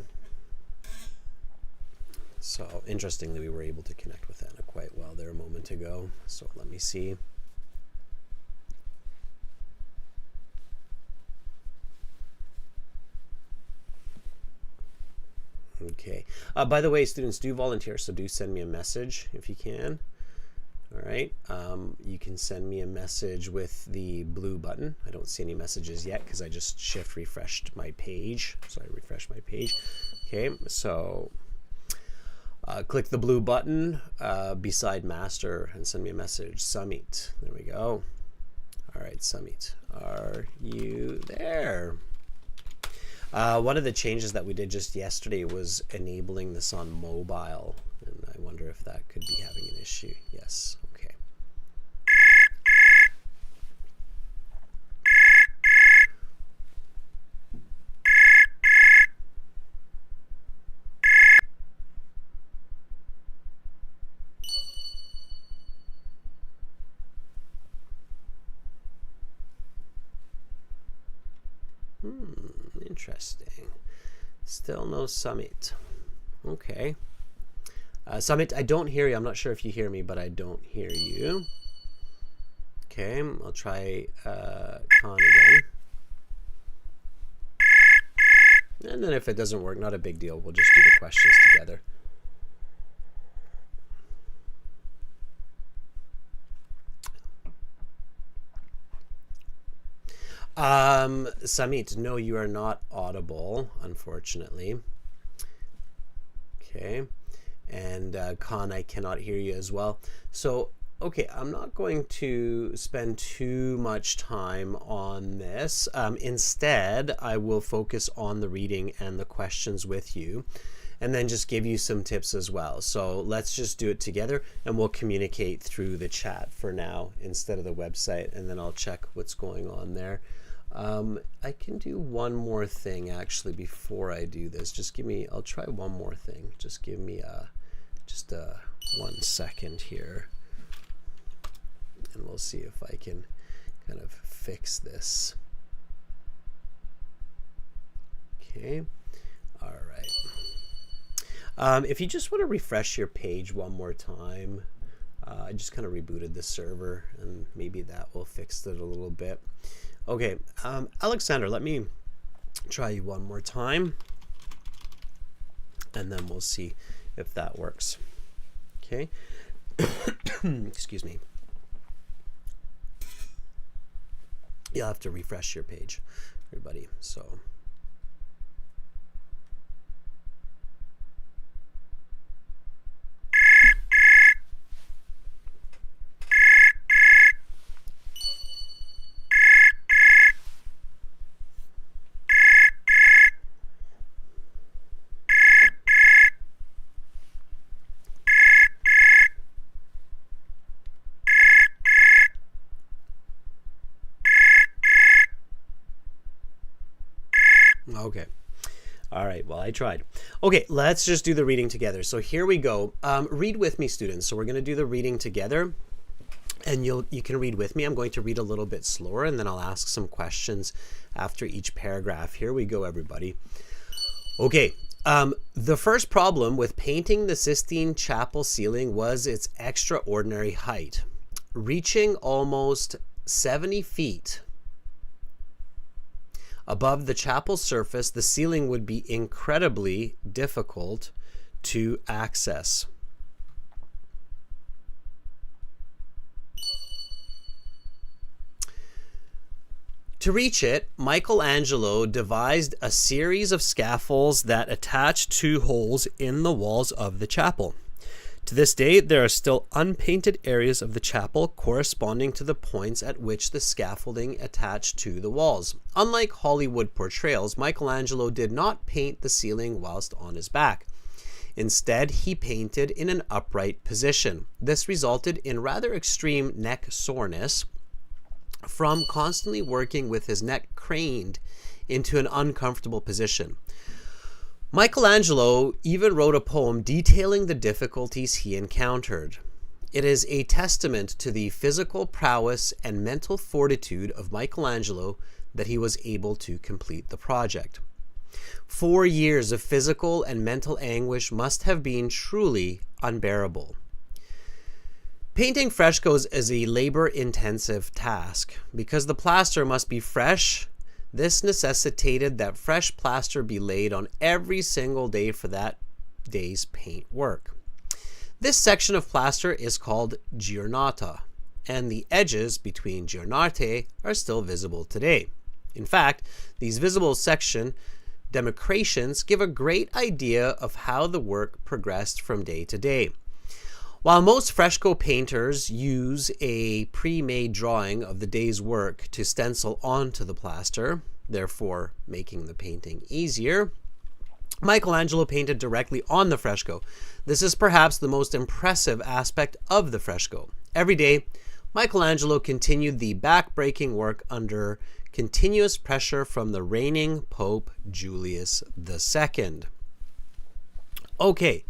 So interestingly, we were able to connect with Anna quite well there a moment ago. So let me see. Okay. By the way, students, do volunteer, so do send me a message if you can. All right. You can send me a message with the blue button. I don't see any messages yet because I just shift refreshed my page. So I refreshed my page. Okay. So, click the blue button beside Master and send me a message. Samit. There we go. All right, Samit. Are you there? One of the changes that we did just yesterday was enabling this on mobile. And I wonder if that could be having an issue. Yes. Okay. Interesting. Still no Summit. Okay. Summit, I don't hear you. I'm not sure if you hear me, but I don't hear you. Okay, I'll try Khan again. And then if it doesn't work, not a big deal. We'll just do the questions together. Samit, no, you are not audible, unfortunately. Okay. And Khan, I cannot hear you as well. So, okay, I'm not going to spend too much time on this. Instead, I will focus on the reading and the questions with you, and then just give you some tips as well. So let's just do it together, and we'll communicate through the chat for now instead of the website, and then I'll check what's going on there. I can do one more thing actually before I do this. Just give me, I'll try one more thing. Just give me just 1 second here, and we'll see if I can kind of fix this. Okay. All right. If you just want to refresh your page one more time, I just kind of rebooted the server, and maybe that will fix it a little bit. Okay, Alexander, let me try you one more time, and then we'll see if that works. Okay. Excuse me. You'll have to refresh your page, everybody. So. Okay. All right. Well, I tried. Okay, let's just do the reading together. So here we go. Read with me, students. So we're going to do the reading together, and you can read with me. I'm going to read a little bit slower, and then I'll ask some questions after each paragraph. Here we go, everybody. Okay. The first problem with painting the Sistine Chapel ceiling was its extraordinary height, reaching almost 70 feet. Above the chapel surface, the ceiling would be incredibly difficult to access. To reach it, Michelangelo devised a series of scaffolds that attached 2 holes in the walls of the chapel. To this day, there are still unpainted areas of the chapel corresponding to the points at which the scaffolding attached to the walls. Unlike Hollywood portrayals, Michelangelo did not paint the ceiling whilst on his back. Instead, he painted in an upright position. This resulted in rather extreme neck soreness from constantly working with his neck craned into an uncomfortable position. Michelangelo even wrote a poem detailing the difficulties he encountered. It is a testament to the physical prowess and mental fortitude of Michelangelo that he was able to complete the project. 4 years of physical and mental anguish must have been truly unbearable. Painting frescoes is a labor-intensive task. Because the plaster must be fresh, this necessitated that fresh plaster be laid on every single day for that day's paint work. This section of plaster is called giornata, and the edges between giornate are still visible today. In fact, these visible section demarcations give a great idea of how the work progressed from day to day. While most fresco painters use a pre-made drawing of the day's work to stencil onto the plaster, therefore making the painting easier, Michelangelo painted directly on the fresco. This is perhaps the most impressive aspect of the fresco. Every day, Michelangelo continued the back-breaking work under continuous pressure from the reigning Pope Julius II. Okay,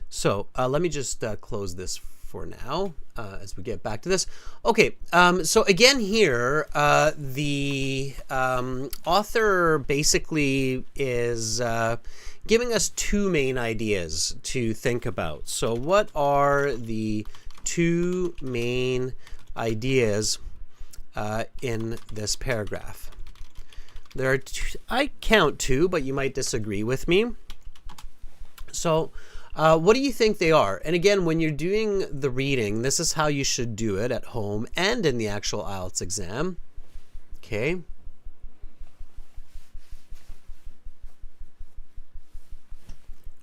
so let me just close this for now as we get back to this. Okay, so again here, the author basically is giving us two main ideas to think about. So what are the two main ideas in this paragraph? There are two, I count two, but you might disagree with me. So what do you think they are? And again, when you're doing the reading, this is how you should do it at home and in the actual IELTS exam. Okay.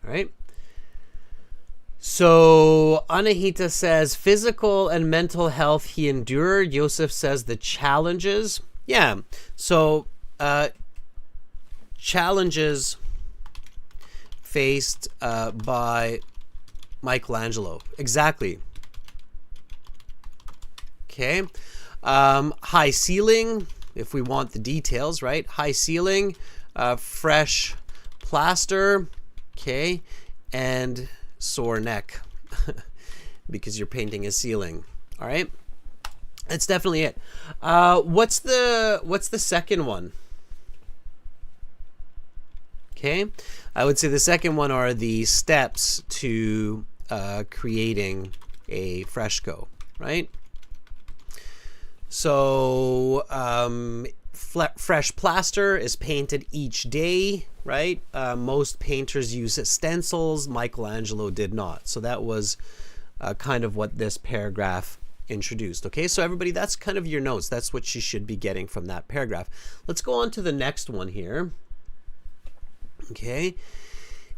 All right. So Anahita says physical and mental health he endured. Joseph says the challenges. Yeah. So challenges faced by Michelangelo. Exactly. Okay. High ceiling, if we want the details, right? High ceiling, fresh plaster, okay, and sore neck because you're painting a ceiling. All right. That's definitely it. What's the second one? Okay, I would say the second one are the steps to creating a fresco, right? So fresh plaster is painted each day, right? Most painters use stencils. Michelangelo did not. So that was kind of what this paragraph introduced. Okay, so everybody, that's kind of your notes. That's what you should be getting from that paragraph. Let's go on to the next one here. Okay.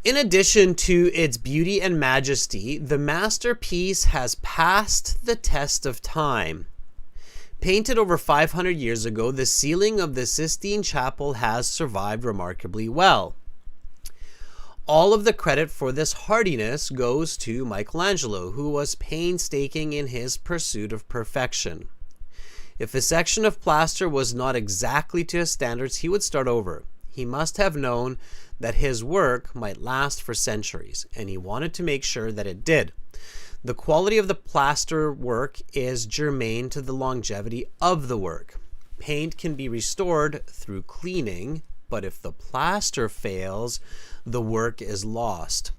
In addition to its beauty and majesty, the masterpiece has passed the test of time. Painted over 500 years ago, the ceiling of the Sistine Chapel has survived remarkably well. All of the credit for this hardiness goes to Michelangelo, who was painstaking in his pursuit of perfection. If a section of plaster was not exactly to his standards, he would start over. He must have known that his work might last for centuries, and he wanted to make sure that it did. The quality of the plaster work is germane to the longevity of the work. Paint can be restored through cleaning, but if the plaster fails, the work is lost.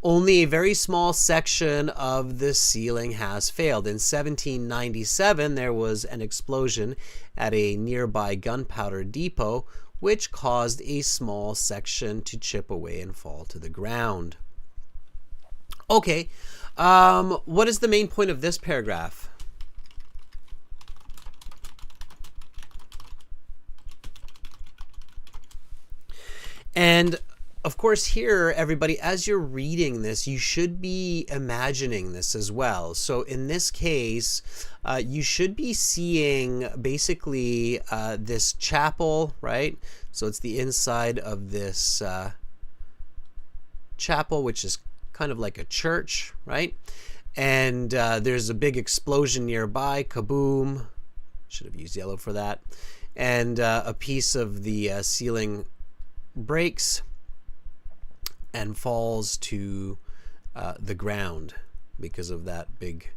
Only a very small section of the ceiling has failed. In 1797, there was an explosion at a nearby gunpowder depot, which caused a small section to chip away and fall to the ground. Okay, what is the main point of this paragraph? And of course here, everybody, as you're reading this, you should be imagining this as well. So in this case, you should be seeing basically this chapel, right? So it's the inside of this chapel, which is kind of like a church, right? And there's a big explosion nearby, kaboom. Should have used yellow for that. And a piece of the ceiling breaks and falls to the ground because of that big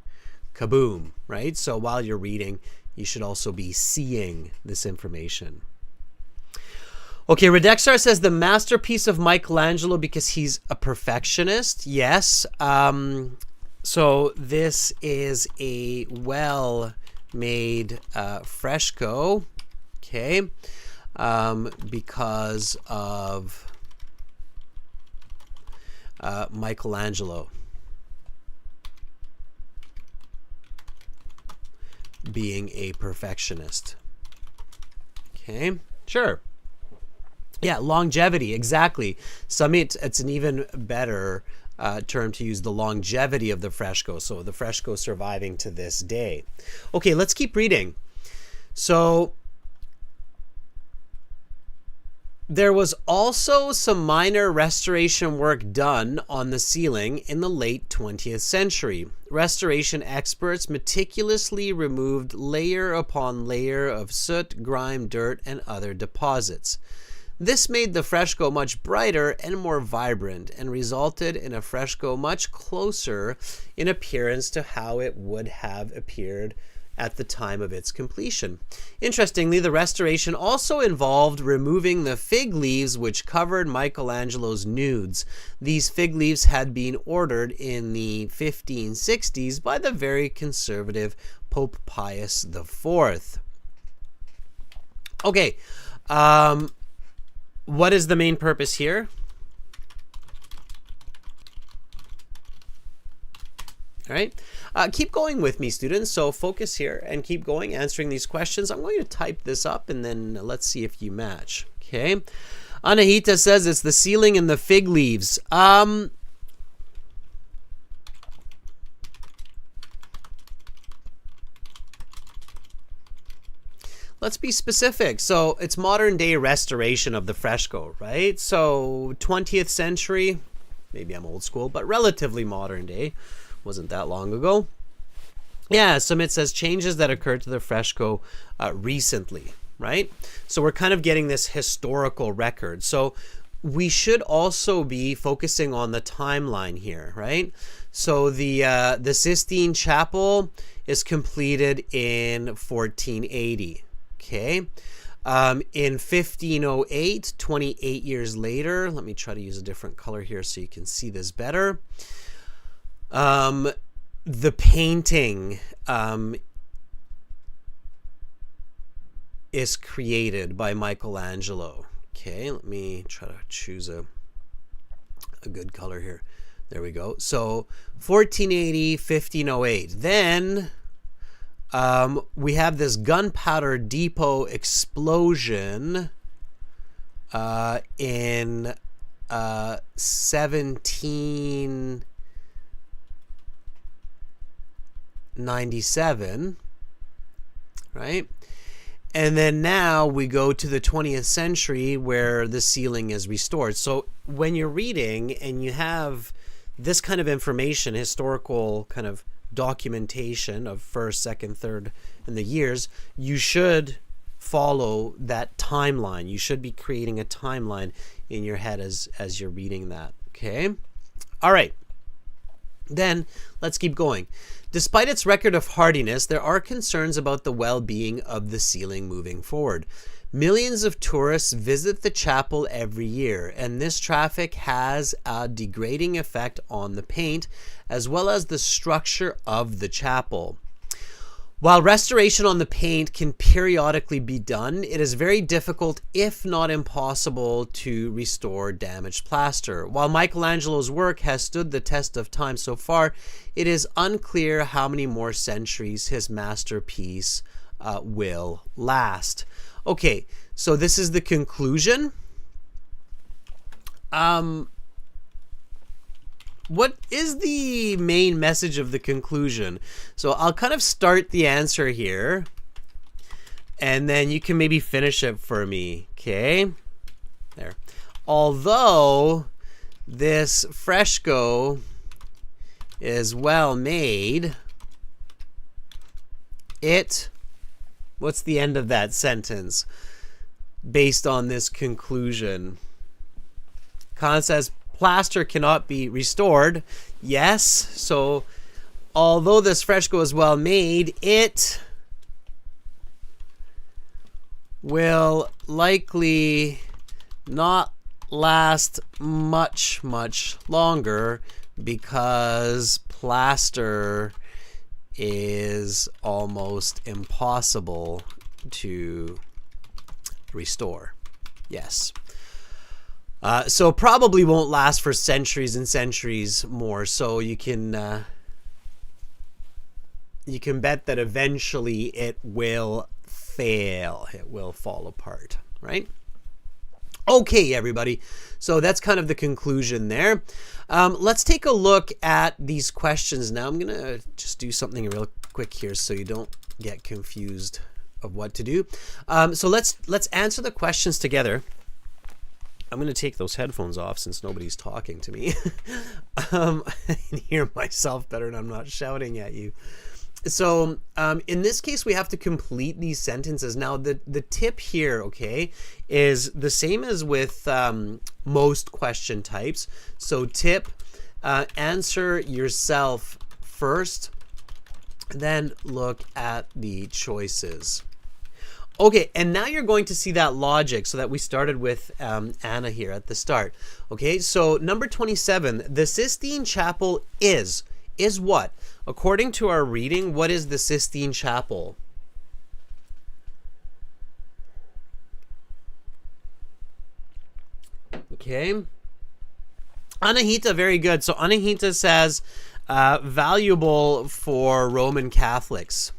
kaboom, right? So while you're reading, you should also be seeing this information. Okay, Redexar says the masterpiece of Michelangelo because he's a perfectionist. Yes. So this is a well-made fresco, okay, because of Michelangelo being a perfectionist. Okay, sure. Yeah, longevity, exactly. It's an even better term to use, the longevity of the fresco. So the fresco surviving to this day. Okay, let's keep reading. So there was also some minor restoration work done on the ceiling in the late 20th century. Restoration experts meticulously removed layer upon layer of soot, grime, dirt, and other deposits. This made the fresco much brighter and more vibrant and resulted in a fresco much closer in appearance to how it would have appeared at the time of its completion. Interestingly, the restoration also involved removing the fig leaves which covered Michelangelo's nudes. These fig leaves had been ordered in the 1560s by the very conservative Pope Pius IV. Okay, what is the main purpose here? All right. Keep going with me, students. So focus here and keep going, answering these questions. I'm going to type this up and then let's see if you match. Okay. Anahita says it's the ceiling and the fig leaves. Let's be specific. So it's modern day restoration of the fresco, right? So 20th century, maybe I'm old school, but relatively modern day. Wasn't that long ago. Yeah, Sumit says changes that occurred to the fresco recently, right? So we're kind of getting this historical record. So we should also be focusing on the timeline here, right? So the Sistine Chapel is completed in 1480. Okay. In 1508, 28 years later, let me try to use a different color here so you can see this better. The painting is created by Michelangelo. Okay, let me try to choose a good color here. There we go. So 1480, 1508. Then we have this gunpowder depot explosion in 1797, right? And then now we go to the 20th century where the ceiling is restored. So when you're reading and you have this kind of information, historical kind of documentation of first, second, third, and the years, you should follow that timeline. You should be creating a timeline in your head as you're reading that. Okay? All right. Then let's keep going. Despite its record of hardiness, there are concerns about the well-being of the ceiling moving forward. Millions of tourists visit the chapel every year, and this traffic has a degrading effect on the paint as well as the structure of the chapel. While restoration on the paint can periodically be done, it is very difficult, if not impossible, to restore damaged plaster. While Michelangelo's work has stood the test of time so far, it is unclear how many more centuries his masterpiece will last. Okay, so this is the conclusion. What is the main message of the conclusion? So I'll kind of start the answer here, and then you can maybe finish it for me. Okay, there. Although this fresco is well made, what's the end of that sentence based on this conclusion? Khan says plaster cannot be restored. Yes, so although this fresco is well made, it will likely not last much longer because plaster is almost impossible to restore. Yes. So probably won't last for centuries and centuries more. So you can bet that eventually it will fail. It will fall apart, right? Okay, everybody. So that's kind of the conclusion there. Let's take a look at these questions now. I'm going to just do something real quick here so you don't get confused of what to do. So let's answer the questions together. I'm going to take those headphones off since nobody's talking to me. I can hear myself better and I'm not shouting at you. So in this case, we have to complete these sentences. Now, the tip here, okay, is the same as with most question types. So tip, answer yourself first, then look at the choices. Okay, and now you're going to see that logic so that we started with Anna here at the start. Okay, so number 27, the Sistine Chapel is what? According to our reading, what is the Sistine Chapel? Okay. Anahita, very good. So Anahita says valuable for Roman Catholics.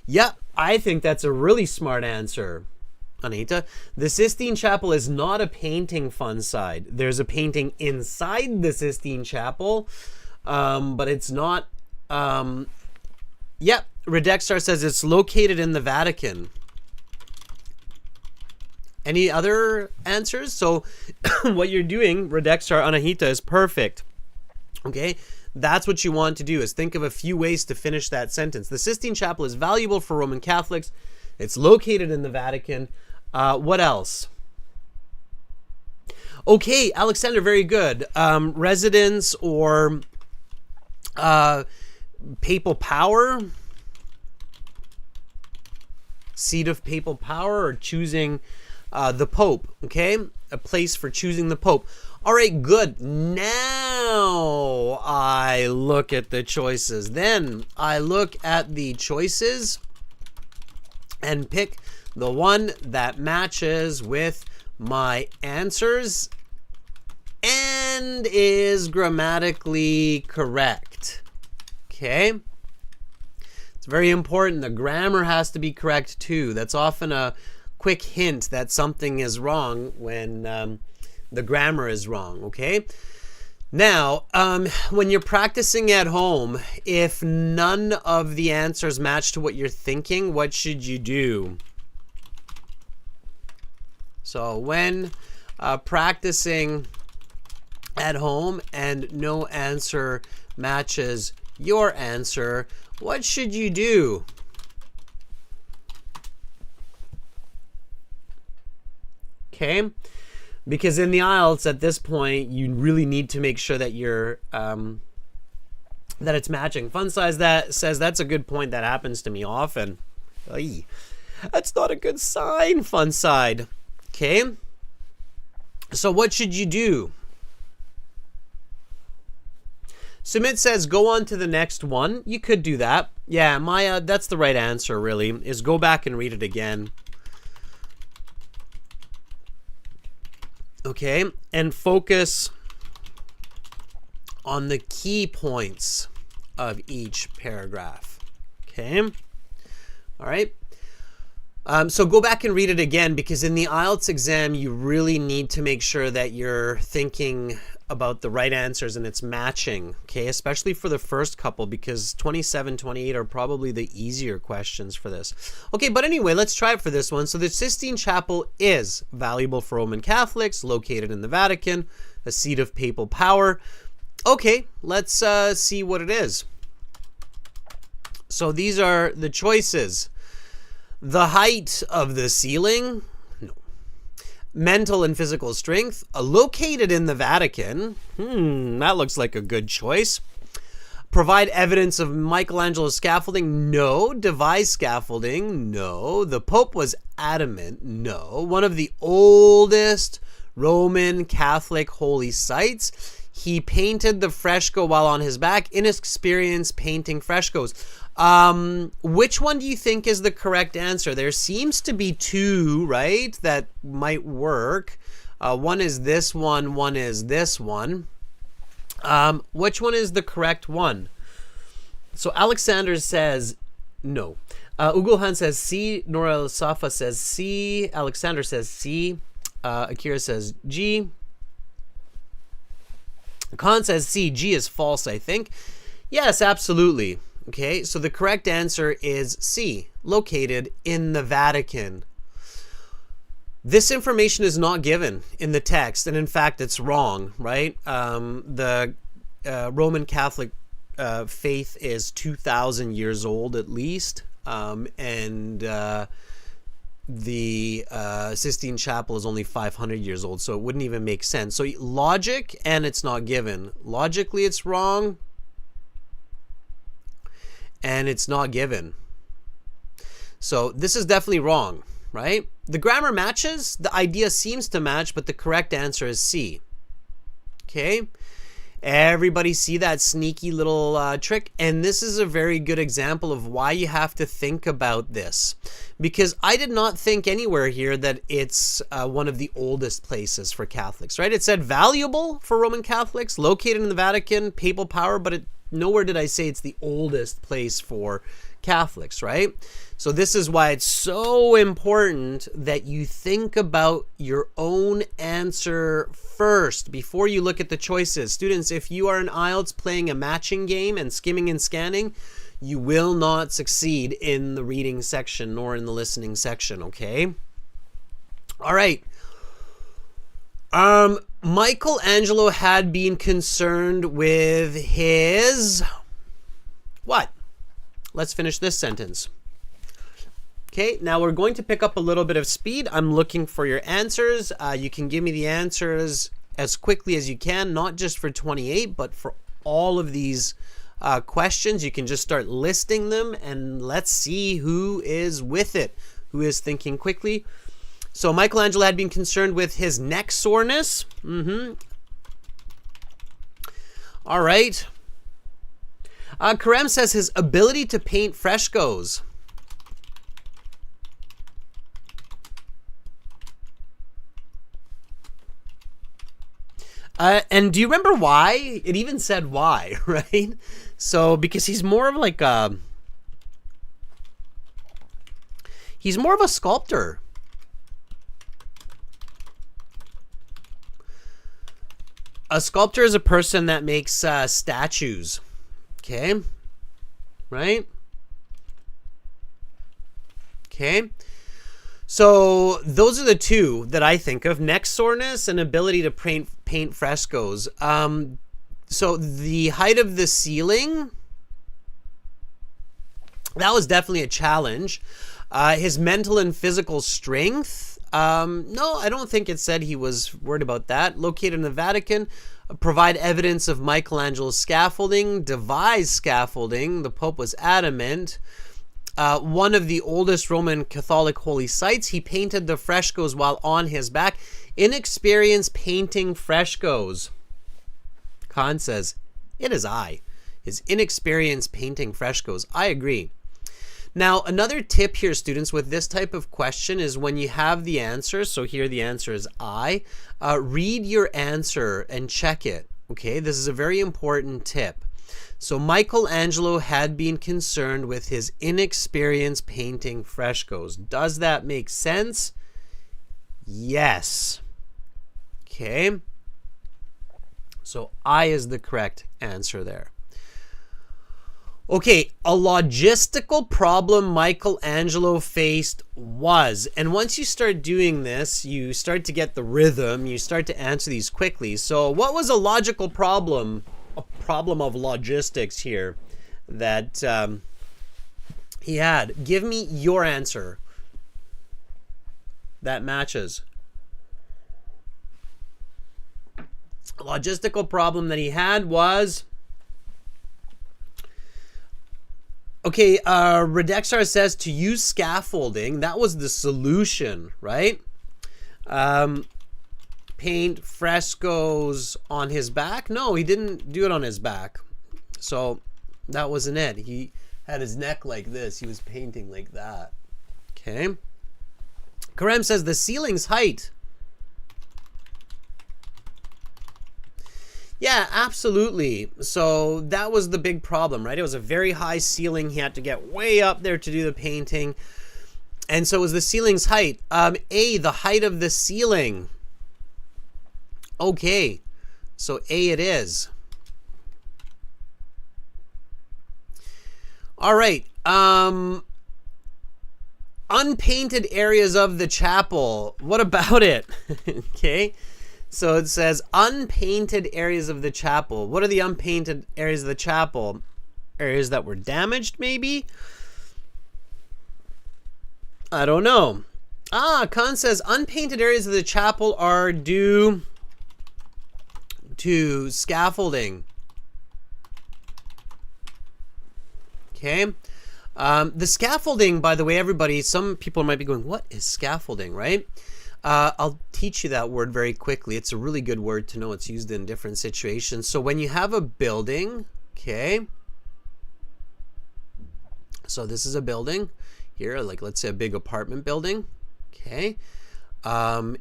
Yep, I think that's a really smart answer, Anita. The Sistine Chapel is not a painting, fun side. There's a painting inside the Sistine Chapel, but it's not. Yep, Redexstar says it's located in the Vatican. Any other answers? So what you're doing, Redexstar, Anahita, is perfect. Okay? That's what you want to do, is think of a few ways to finish that sentence. The Sistine Chapel is valuable for Roman Catholics. It's located in the Vatican. What else? Okay, Alexander, very good. Residence or papal power. Seat of papal power, or choosing the Pope. Okay, a place for choosing the Pope. All right, good. Now I look at the choices. Then I look at the choices and pick the one that matches with my answers and is grammatically correct. Okay? It's very important. The grammar has to be correct too. That's often a quick hint that something is wrong when the grammar is wrong, okay? Now, when you're practicing at home, if none of the answers match to what you're thinking, what should you do? So when practicing at home and no answer matches your answer, what should you do? Okay? Because in the IELTS at this point, you really need to make sure that you're that it's matching. Fun size that says that's a good point. That happens to me often. Ay, that's not a good sign, fun side. Okay. So what should you do? Sumit says go on to the next one. You could do that. Yeah, Maya, that's the right answer really, is go back and read it again. Okay, and focus on the key points of each paragraph. Okay, all right. So go back and read it again, because in the IELTS exam, you really need to make sure that you're thinking about the right answers and it's matching, okay, especially for the first couple, because 27, 28 are probably the easier questions for this. Okay, but anyway, let's try it for this one. So the Sistine Chapel is valuable for Roman Catholics, located in the Vatican, a seat of papal power. Okay, let's see what it is. So these are the choices. The height of the ceiling, no. Mental and physical strength, located in the Vatican. That looks like a good choice. Provide evidence of Michelangelo's scaffolding, no. Devise scaffolding, no. The Pope was adamant, no. One of the oldest Roman Catholic holy sites. He painted the fresco while on his back. Inexperienced painting frescoes. Which one do you think is the correct answer? There seems to be two, right, that might work. One is this one, one is this one. Which one is the correct one? So Alexander says no. Ugulhan says C. Nora Safa says C. Alexander says C. Akira says G. Khan says C. G is false, I think. Yes, absolutely. Okay, so the correct answer is C, located in the Vatican. This information is not given in the text, and in fact, it's wrong, right? The Roman Catholic faith is 2,000 years old at least, and the Sistine Chapel is only 500 years old, so it wouldn't even make sense. So logic, and it's not given. Logically, it's wrong, and it's not given. So this is definitely wrong, right? The grammar matches, the idea seems to match, but the correct answer is C. Okay? Everybody see that sneaky little trick? And this is a very good example of why you have to think about this. Because I did not think anywhere here that it's one of the oldest places for Catholics, right? It said valuable for Roman Catholics, located in the Vatican, papal power, but nowhere did I say it's the oldest place for Catholics, right? So this is why it's so important that you think about your own answer first before you look at the choices. Students, if you are in IELTS playing a matching game and skimming and scanning, you will not succeed in the reading section nor in the listening section, okay? All right. Michelangelo had been concerned with his what? Let's finish this sentence. Okay, now we're going to pick up a little bit of speed. I'm looking for your answers. You can give me the answers as quickly as you can, not just for 28, but for all of these questions. You can just start listing them, and let's see who is with it, who is thinking quickly. So Michelangelo had been concerned with his neck soreness. All right. Karem says his ability to paint frescoes. And do you remember why? It even said why, right? So because he's more of like a sculptor. A sculptor is a person that makes statues. Okay, right? Okay. So those are the two that I think of: neck soreness and ability to paint frescoes. So the height of the ceiling, that was definitely a challenge. His mental and physical strength, no, I don't think it said he was worried about that. Located in the Vatican, provide evidence of Michelangelo's scaffolding, devise scaffolding. The Pope was adamant. One of the oldest Roman Catholic holy sites. He painted the frescoes while on his back. Inexperience painting frescoes. Khan says, it is I. His inexperience painting frescoes. I agree. Now, another tip here, students, with this type of question is when you have the answer, so here the answer is I, read your answer and check it. Okay, this is a very important tip. So Michelangelo had been concerned with his inexperience painting frescoes. Does that make sense? Yes. Okay. So I is the correct answer there. Okay, a logistical problem Michelangelo faced was, and once you start doing this, you start to get the rhythm, you start to answer these quickly. So what was a logical problem? A problem of logistics here that he had. Give me your answer that matches. A logistical problem that he had was, okay, Redexar says to use scaffolding. That was the solution, right? Paint frescoes on his back? No, he didn't do it on his back. So that wasn't it. He had his neck like this. He was painting like that. Okay. Karem says the ceiling's height. Yeah, absolutely. So that was the big problem, right? It was a very high ceiling. He had to get way up there to do the painting. And so it was the ceiling's height. A, the height of the ceiling. Okay, so A it is. All right. Unpainted areas of the chapel. What about it? Okay. So it says unpainted areas of the chapel. What are the unpainted areas of the chapel? Areas that were damaged, maybe? I don't know. Khan says unpainted areas of the chapel are due to scaffolding. Okay. The scaffolding, by the way, everybody, some people might be going, what is scaffolding, right? I'll teach you that word very quickly. It's a really good word to know. It's used in different situations. So when you have a building, okay, so this is a building here, like let's say a big apartment building, okay, and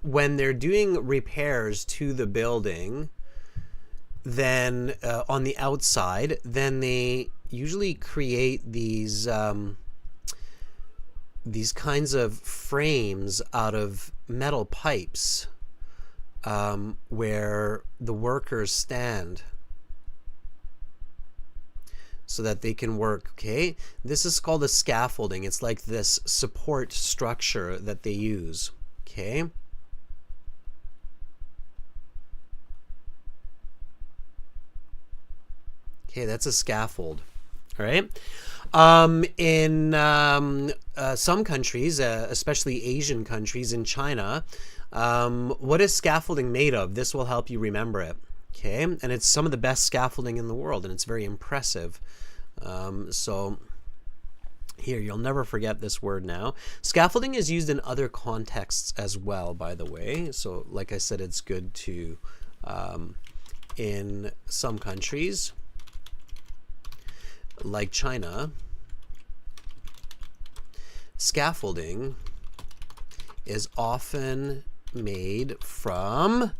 when they're doing repairs to the building, then on the outside, then they usually create these kinds of frames out of metal pipes where the workers stand so that they can work. Okay, this is called a scaffolding. It's like this support structure that they use. Okay. Okay, that's a scaffold. All right. In some countries, especially Asian countries, in China, what is scaffolding made of? This will help you remember it. Okay, and it's some of the best scaffolding in the world, and it's very impressive. So here, you'll never forget this word now. Scaffolding is used in other contexts as well, by the way. So like I said, it's good to, in some countries, like China, scaffolding is often made from,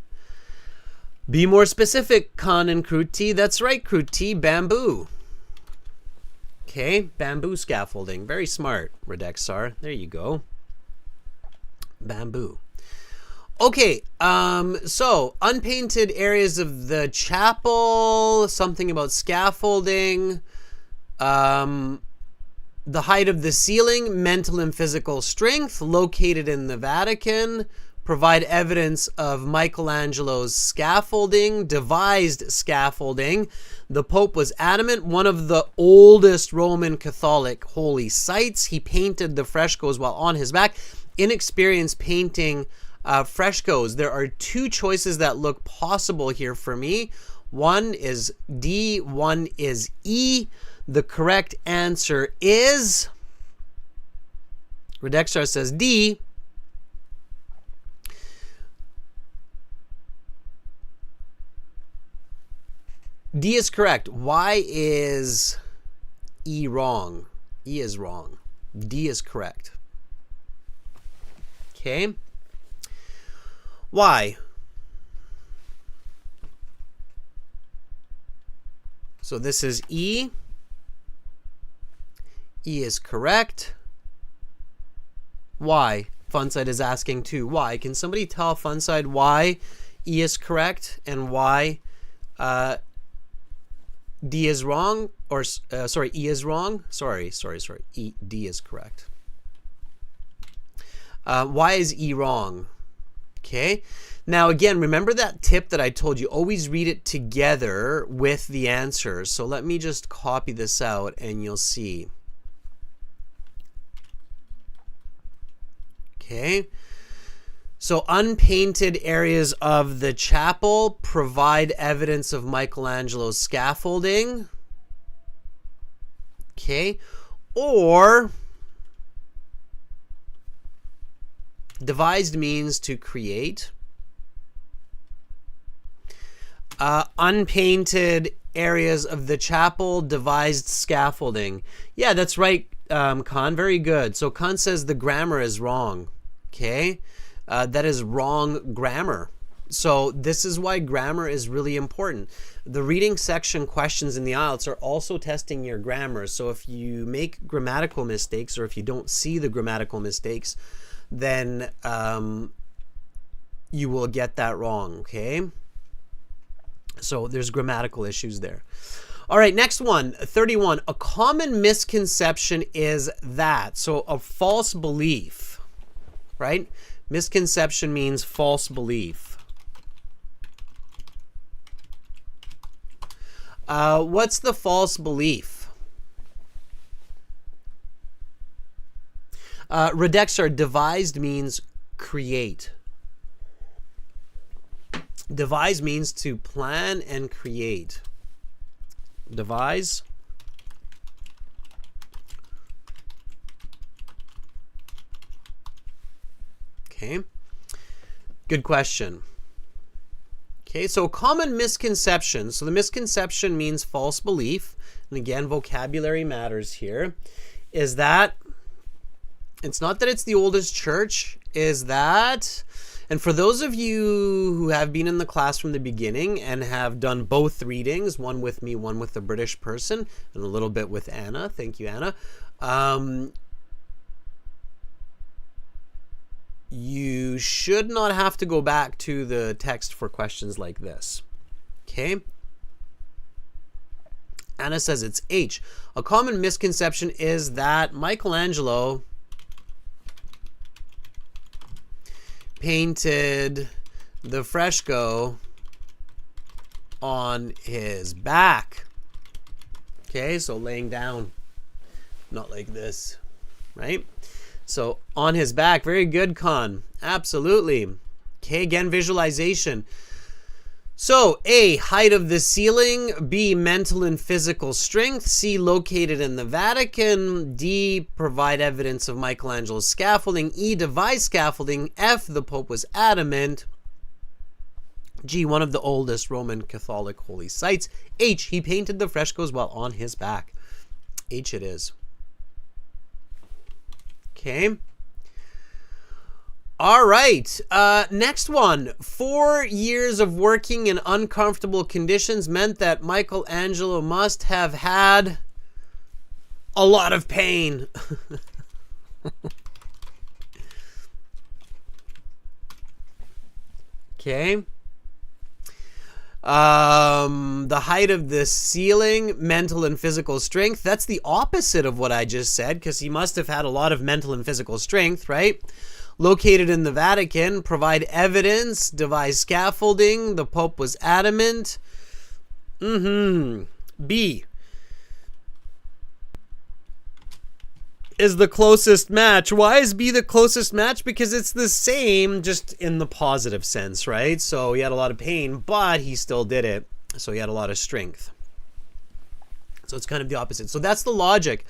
be more specific, Khan and Kruti. That's right, Kruti, bamboo. Okay, bamboo scaffolding. Very smart, Redexar. There you go. Bamboo. Okay, so unpainted areas of the chapel, something about scaffolding. The height of the ceiling, mental and physical strength, located in the Vatican, provide evidence of Michelangelo's scaffolding, devised scaffolding. The Pope was adamant, one of the oldest Roman Catholic holy sites. He painted the frescoes while on his back. Inexperience painting frescoes. There are two choices that look possible here for me. One is D, one is E. The correct answer is, Redexar says D. D is correct. Why is E wrong? E is wrong. D is correct. Okay. Why? So this is E. E is correct. Why? Funside is asking too. Why? Can somebody tell Funside why E is correct and why D is wrong? Or sorry, E is wrong? Sorry. D is correct. Why is E wrong? Okay. Now again, remember that tip that I told you. Always read it together with the answers. So let me just copy this out and you'll see. Okay, so unpainted areas of the chapel provide evidence of Michelangelo's scaffolding. Okay, or devised means to create. Unpainted areas of the chapel, devised scaffolding. Yeah, that's right, Khan. Very good. So Khan says the grammar is wrong. Okay, that is wrong grammar. So this is why grammar is really important. The reading section questions in the IELTS are also testing your grammar. So if you make grammatical mistakes, or if you don't see the grammatical mistakes, then you will get that wrong, okay? So there's grammatical issues there. All right, next one, 31. A common misconception is that. So a false belief, right? Misconception means false belief. What's the false belief? Redexar, devised means create. Devise means to plan and create. Devise. Okay. Good question. Okay, so common misconception. So the misconception means false belief. And again, vocabulary matters here. Is that it's not that it's the oldest church, is that, and for those of you who have been in the class from the beginning and have done both readings, one with me, one with the British person, and a little bit with Anna, thank you, Anna, you should not have to go back to the text for questions like this. Okay? Anna says it's H. A common misconception is that Michelangelo painted the fresco on his back. Okay, so laying down, not like this, right? So on his back. Very good, Con. Absolutely. Okay, again, visualization. So A, height of the ceiling. B, mental and physical strength. C, located in the Vatican. D, provide evidence of Michelangelo's scaffolding. E, devise scaffolding. F, the Pope was adamant. G, one of the oldest Roman Catholic holy sites. H, he painted the frescoes while on his back. H it is. Okay. All right. Next one. 4 years of working in uncomfortable conditions meant that Michelangelo must have had a lot of pain. Okay. The height of the ceiling, mental and physical strength. That's the opposite of what I just said, because he must have had a lot of mental and physical strength, right? Located in the Vatican, provide evidence, devise scaffolding, the Pope was adamant. B is the closest match. Why is B the closest match? Because it's the same, just in the positive sense, right? So he had a lot of pain, but he still did it. So he had a lot of strength. So it's kind of the opposite. So that's the logic.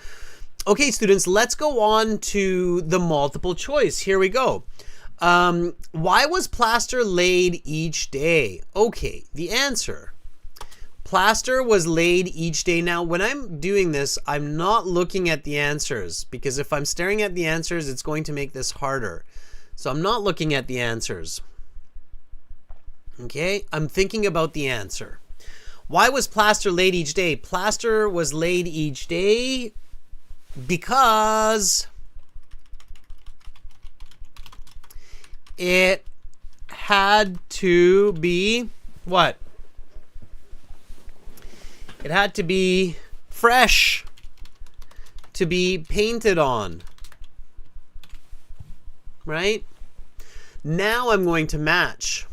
Okay, students, let's go on to the multiple choice. Here we go. Why was plaster laid each day? Okay, the answer. Plaster was laid each day. Now, when I'm doing this, I'm not looking at the answers, because if I'm staring at the answers, it's going to make this harder. So I'm not looking at the answers. Okay, I'm thinking about the answer. Why was plaster laid each day? Plaster was laid each day because it had to be what? It had to be fresh to be painted on, right? Now I'm going to match.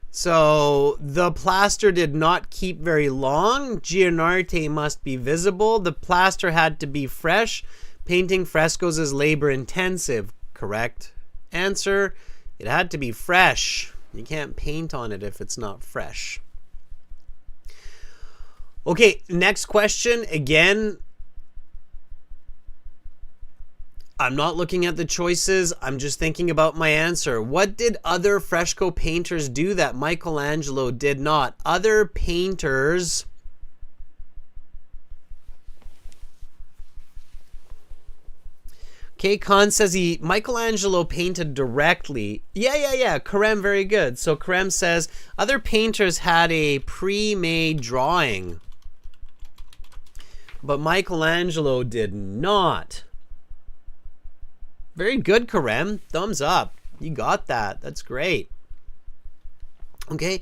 So the plaster did not keep very long. Gianarte must be visible. The plaster had to be fresh. Painting frescoes is labor intensive. Correct answer. It had to be fresh. You can't paint on it if it's not fresh. Okay, next question. Again, I'm not looking at the choices. I'm just thinking about my answer. What did other fresco painters do that Michelangelo did not? Other painters Okay, Khan says Michelangelo painted directly. Yeah. Karem, very good. So Karem says other painters had a pre-made drawing, but Michelangelo did not. Very good, Karem. Thumbs up. You got that. That's great. Okay.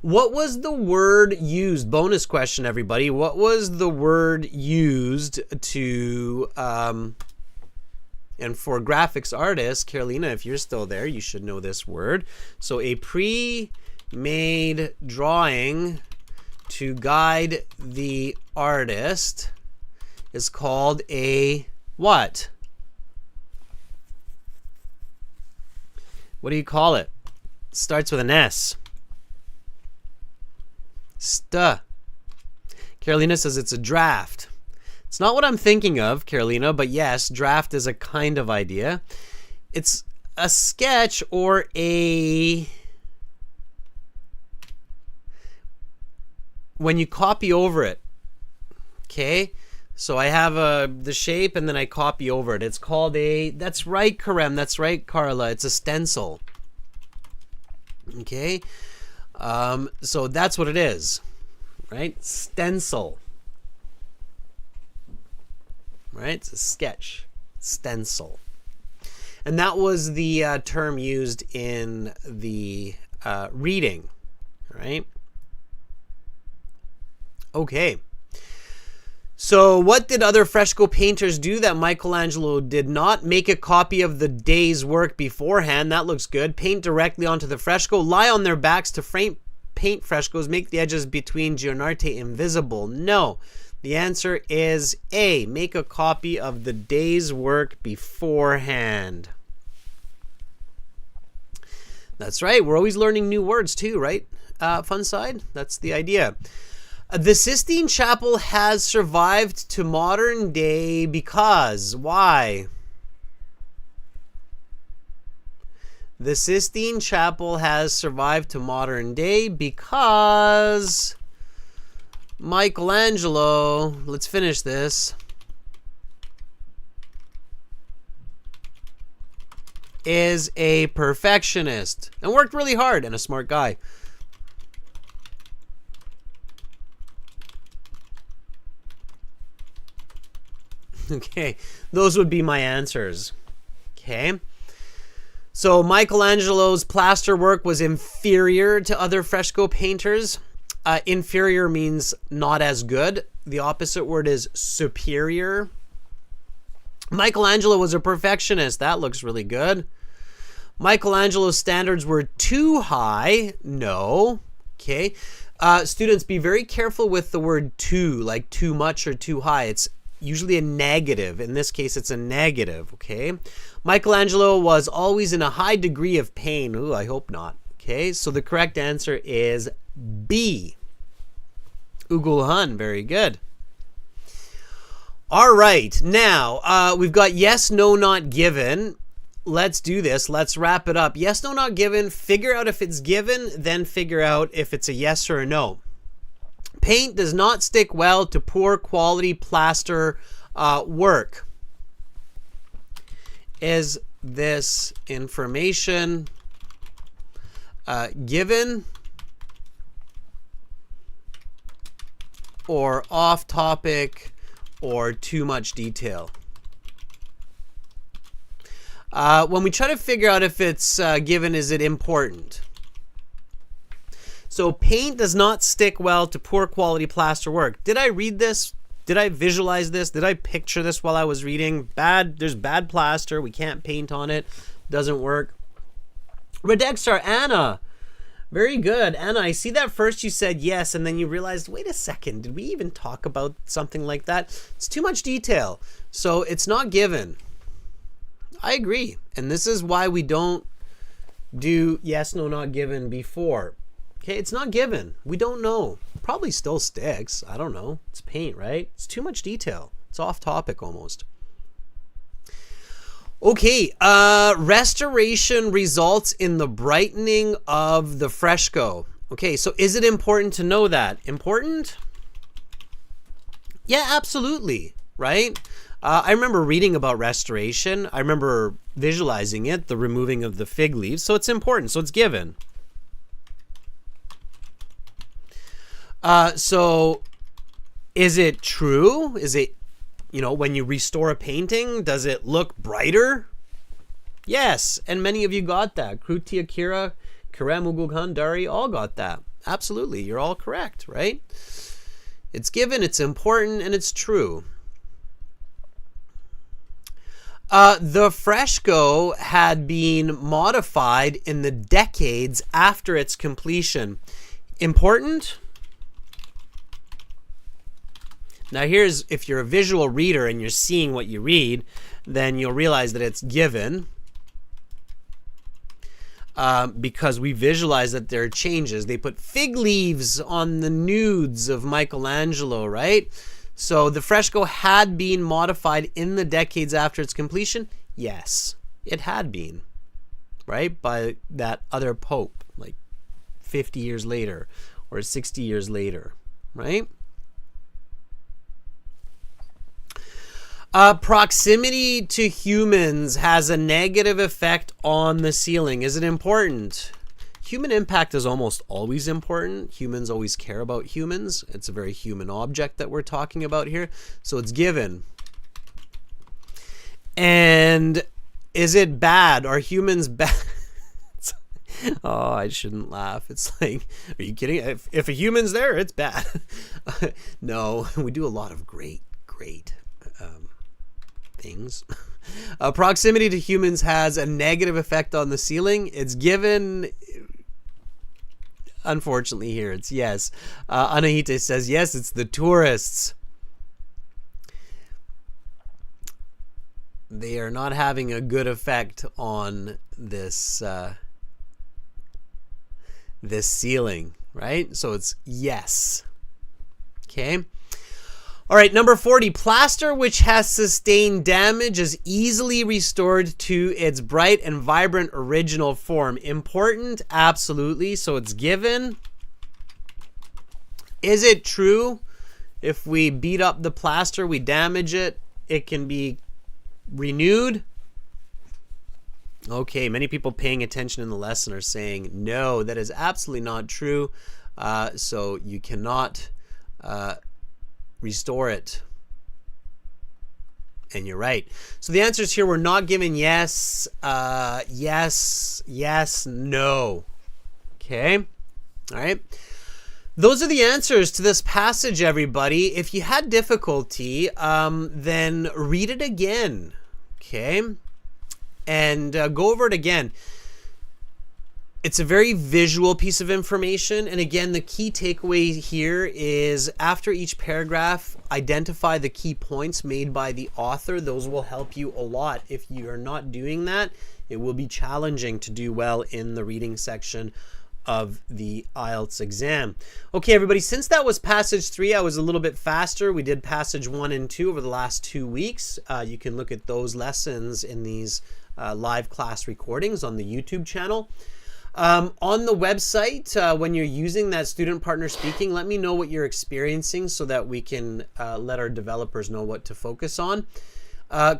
What was the word used? Bonus question, everybody. What was the word used to, and for graphics artists, Carolina, if you're still there, you should know this word. So a pre-made drawing to guide the artist is called a what? What do you call it? It starts with an S. Carolina says it's a draft. It's not what I'm thinking of, Carolina, but yes, draft is a kind of idea. It's a sketch or when you copy over it. Okay? So I have the shape and then I copy over it. It's called that's right, Karem. That's right, Carla. It's a stencil. Okay? So that's what it is, right? Stencil, right? It's a sketch, stencil. And that was the term used in the reading, right? Okay. So what did other fresco painters do that Michelangelo did not? Make a copy of the day's work beforehand. That looks good. Paint directly onto the fresco. Lie on their backs to paint frescoes. Make the edges between Giornate invisible. No. The answer is A. Make a copy of the day's work beforehand. That's right. We're always learning new words too, right? Fun side? That's the idea. The Sistine Chapel has survived to modern day because why? The Sistine Chapel has survived to modern day because Michelangelo, let's finish this, is a perfectionist and worked really hard and a smart guy. Okay, those would be my answers. Okay. So Michelangelo's plaster work was inferior to other fresco painters. Inferior means not as good. The opposite word is superior. Michelangelo was a perfectionist. That looks really good. Michelangelo's standards were too high. No. Okay. Students, be very careful with the word too, like too much or too high. It's usually a negative. In this case, it's a negative, okay? Michelangelo was always in a high degree of pain. Ooh, I hope not. Okay, so the correct answer is B. Ugulhan, very good. All right, now we've got yes, no, not given. Let's do this. Let's wrap it up. Yes, no, not given. Figure out if it's given, then figure out if it's a yes or a no. Paint does not stick well to poor quality plaster work. Is this information given or off topic or too much detail? When we try to figure out if it's given, is it important? So paint does not stick well to poor quality plaster work. Did I read this? Did I visualize this? Did I picture this while I was reading? There's bad plaster. We can't paint on it. Doesn't work. Redexar, Anna. Very good. Anna, I see that first you said yes, and then you realized, wait a second, did we even talk about something like that? It's too much detail. So it's not given. I agree. And this is why we don't do yes, no, not given before. Okay, it's not given. We don't know. Probably still sticks. I don't know. It's paint, right? It's too much detail. It's off topic almost. Okay, restoration results in the brightening of the fresco. Okay, so is it important to know that? Important? Yeah, absolutely, right? I remember reading about restoration. I remember visualizing it, the removing of the fig leaves. So it's important. So it's given. So is it true? Is it, when you restore a painting, does it look brighter? Yes. And many of you got that. Kruti Akira, Karem Ugulhan Dari all got that. Absolutely. You're all correct, right? It's given, it's important, and it's true. The fresco had been modified in the decades after its completion. Important? Now here's, if you're a visual reader and you're seeing what you read, then you'll realize that it's given. Because we visualize that there are changes. They put fig leaves on the nudes of Michelangelo, right? So the fresco had been modified in the decades after its completion? Yes, it had been, right? By that other pope, like 50 years later or 60 years later, right? Proximity to humans has a negative effect on the ceiling. Is it important? Human impact is almost always important. Humans always care about humans. It's a very human object that we're talking about here. So it's given. And is it bad? Are humans bad? Oh, I shouldn't laugh. It's like, are you kidding? If a human's there, it's bad. No, we do a lot of great things. Proximity to humans has a negative effect on the ceiling. It's given. Unfortunately here it's yes. Anahita says yes, it's the tourists. They are not having a good effect on this this ceiling, right? So it's yes. Okay. All right, number 40, plaster which has sustained damage is easily restored to its bright and vibrant original form. Important? Absolutely. So it's given. Is it true? If we beat up the plaster, we damage it, it can be renewed? Okay, many people paying attention in the lesson are saying, no, that is absolutely not true. So you cannot restore it. And you're right. So the answers here were not given yes, yes, no. Okay. All right. Those are the answers to this passage, everybody. If you had difficulty, then read it again. Okay. And go over it again. It's a very visual piece of information. And again, the key takeaway here is after each paragraph, identify the key points made by the author. Those will help you a lot. If you are not doing that, it will be challenging to do well in the reading section of the IELTS exam. Okay, everybody, since that was passage 3, I was a little bit faster. We did passage 1 and 2 over the last 2 weeks. You can look at those lessons in these live class recordings on the YouTube channel. On the website, when you're using that student partner speaking, let me know what you're experiencing so that we can let our developers know what to focus on.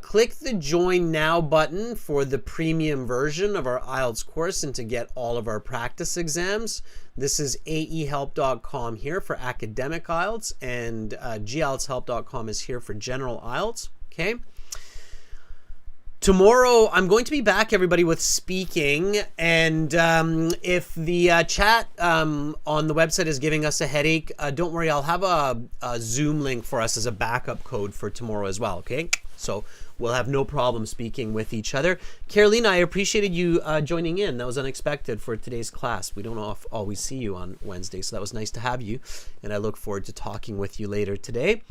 Click the Join Now button for the premium version of our IELTS course and to get all of our practice exams. This is aehelp.com here for academic IELTS, and gieltshelp.com is here for general IELTS. Okay. Tomorrow, I'm going to be back, everybody, with speaking, and if the chat on the website is giving us a headache, don't worry, I'll have a Zoom link for us as a backup code for tomorrow as well, okay? So we'll have no problem speaking with each other. Carolina, I appreciated you joining in. That was unexpected for today's class. We don't always see you on Wednesday, so that was nice to have you, and I look forward to talking with you later today.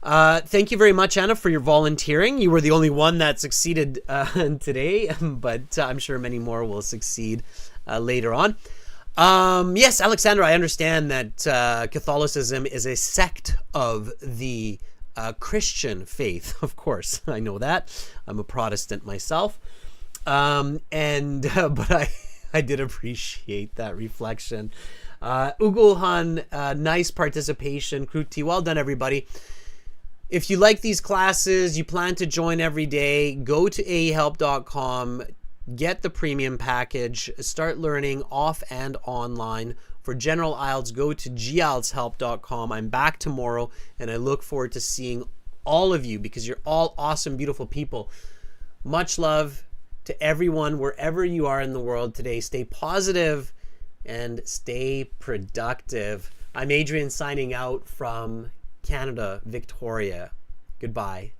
Thank you very much, Anna, for your volunteering. You were the only one that succeeded today, but I'm sure many more will succeed later on. Yes, Alexandra, I understand that Catholicism is a sect of the Christian faith. Of course, I know that. I'm a Protestant myself. But I did appreciate that reflection. Ugulhan, nice participation. Kruti, well done, everybody. If you like these classes, you plan to join every day, go to ahelp.com, get the premium package, start learning off and online. For general IELTS, go to gieltshelp.com. I'm back tomorrow, and I look forward to seeing all of you because you're all awesome, beautiful people. Much love to everyone wherever you are in the world today. Stay positive and stay productive. I'm Adrian signing out from Canada, Victoria. Goodbye.